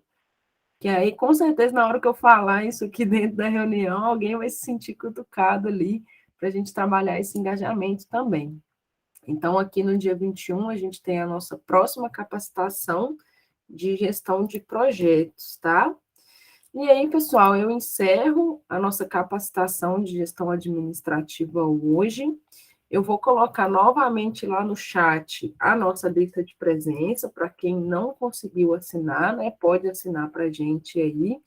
Que aí, com certeza, na hora que eu falar isso aqui dentro da reunião, alguém vai se sentir cutucado ali para a gente trabalhar esse engajamento também. Então, aqui no dia 21, a gente tem a nossa próxima capacitação de gestão de projetos, tá? E aí, pessoal, eu encerro a nossa capacitação de gestão administrativa hoje. Eu vou colocar novamente lá no chat a nossa lista de presença, para quem não conseguiu assinar, né, pode assinar para a gente aí.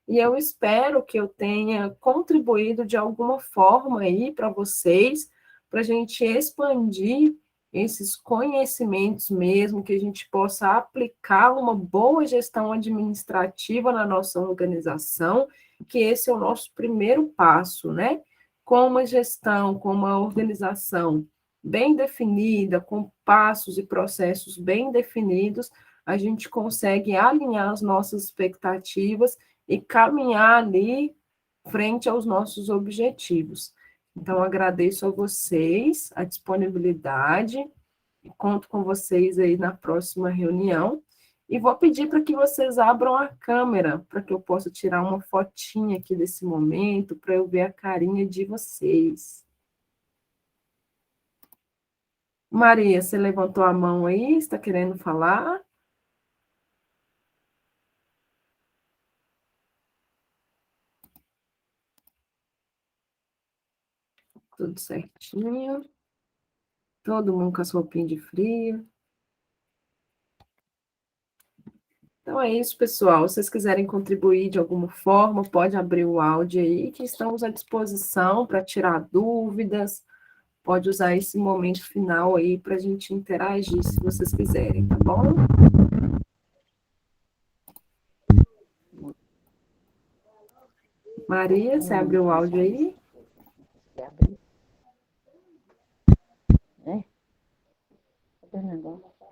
E eu espero que eu tenha contribuído de alguma forma aí para vocês, para a gente expandir esses conhecimentos mesmo, que a gente possa aplicar uma boa gestão administrativa na nossa organização, que esse é o nosso primeiro passo, né? Com uma gestão, com uma organização bem definida, com passos e processos bem definidos, a gente consegue alinhar as nossas expectativas e caminhar ali frente aos nossos objetivos. Então, agradeço a vocês a disponibilidade, conto com vocês aí na próxima reunião, e vou pedir para que vocês abram a câmera, para que eu possa tirar uma fotinha aqui desse momento, para eu ver a carinha de vocês. Maria, você levantou a mão aí, está querendo falar? Tudo certinho. Todo mundo com as roupinhas de frio. Então é isso, pessoal. Se vocês quiserem contribuir de alguma forma, pode abrir o áudio aí, que estamos à disposição para tirar dúvidas. Pode usar esse momento final aí para a gente interagir, se vocês quiserem, tá bom? Maria, você abriu o áudio aí?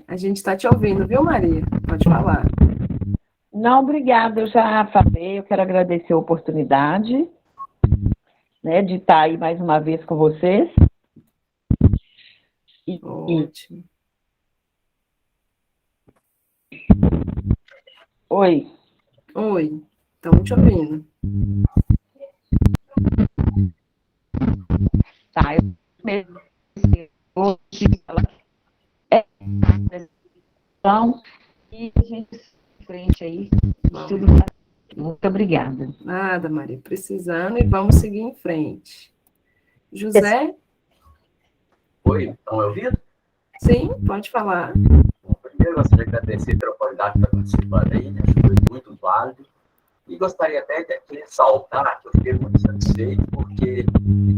A gente está te ouvindo, viu, Maria? Pode falar. Não, obrigada, eu já falei, eu quero agradecer a oportunidade, né, de estar aí mais uma vez com vocês. Ótimo. Oi. Oi, estamos te ouvindo. Tá, eu hoje então, e a gente em frente aí, tudo. Muito obrigada. Nada, Maria, precisando, e vamos seguir em frente. José? Oi, estão me ouvindo? Sim, pode falar. Bom, primeiro, eu gostaria de agradecer pela oportunidade de estar participando aí, né? Foi muito válido. E gostaria até de ressaltar que eu fiquei muito satisfeito, porque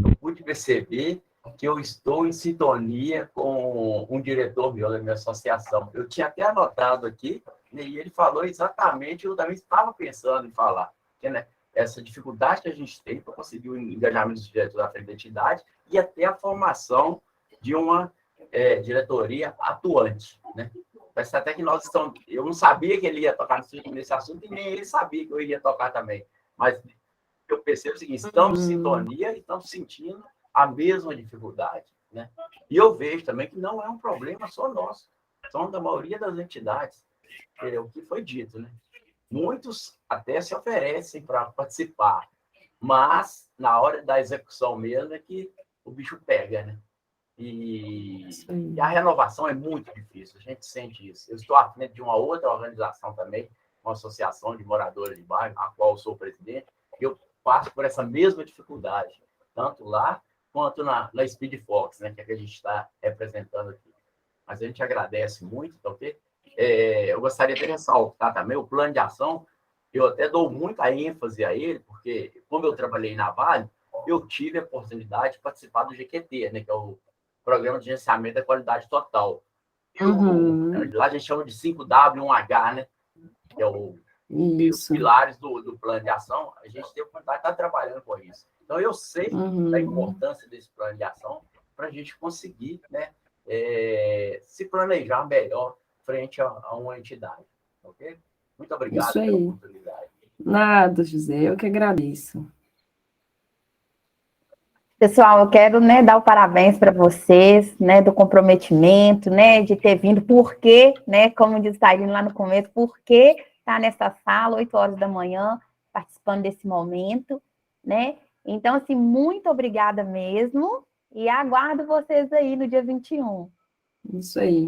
eu pude perceber que eu estou em sintonia com um diretor meu da minha associação. Eu tinha até anotado aqui, né, e ele falou exatamente, eu também estava pensando em falar, que, né, essa dificuldade que a gente tem para conseguir o engajamento dos diretores da frente da entidade e até a formação de uma diretoria atuante, né? Parece até que nós estamos... Eu não sabia que ele ia tocar nesse assunto e nem ele sabia que eu iria tocar também. Mas eu percebo o seguinte, estamos em sintonia e estamos sentindo a mesma dificuldade, né? E eu vejo também que não é um problema só nosso, são da maioria das entidades, é o que foi dito, né? Muitos até se oferecem para participar, mas na hora da execução mesmo é que o bicho pega, né? E a renovação é muito difícil, a gente sente isso. Eu estou à frente de uma outra organização também, uma associação de moradores de bairro, a qual eu sou presidente, e eu passo por essa mesma dificuldade, tanto lá quanto na Speed Fox, né, que é que a gente está representando aqui. Mas a gente agradece muito, tá ok? Eu gostaria de ressaltar também o plano de ação, eu até dou muita ênfase a ele, porque como eu trabalhei na Vale, eu tive a oportunidade de participar do GQT, né, que é o Programa de Gerenciamento da Qualidade Total. Lá a gente chama de 5W1H, né, que é os pilares do plano de ação. A gente tem a oportunidade de estar trabalhando com isso. Então, eu sei da importância desse plano de ação para a gente conseguir, né, se planejar melhor frente a uma entidade. Ok? Muito obrigado pela oportunidade. Nada, José, eu que agradeço. Pessoal, eu quero, né, dar o parabéns para vocês, né, do comprometimento, né, de ter vindo, porque, né, como disse o Tailino lá no começo, porque está nessa sala, 8 horas da manhã, participando desse momento, né? Então, assim, muito obrigada mesmo, e aguardo vocês aí no dia 21. Isso aí.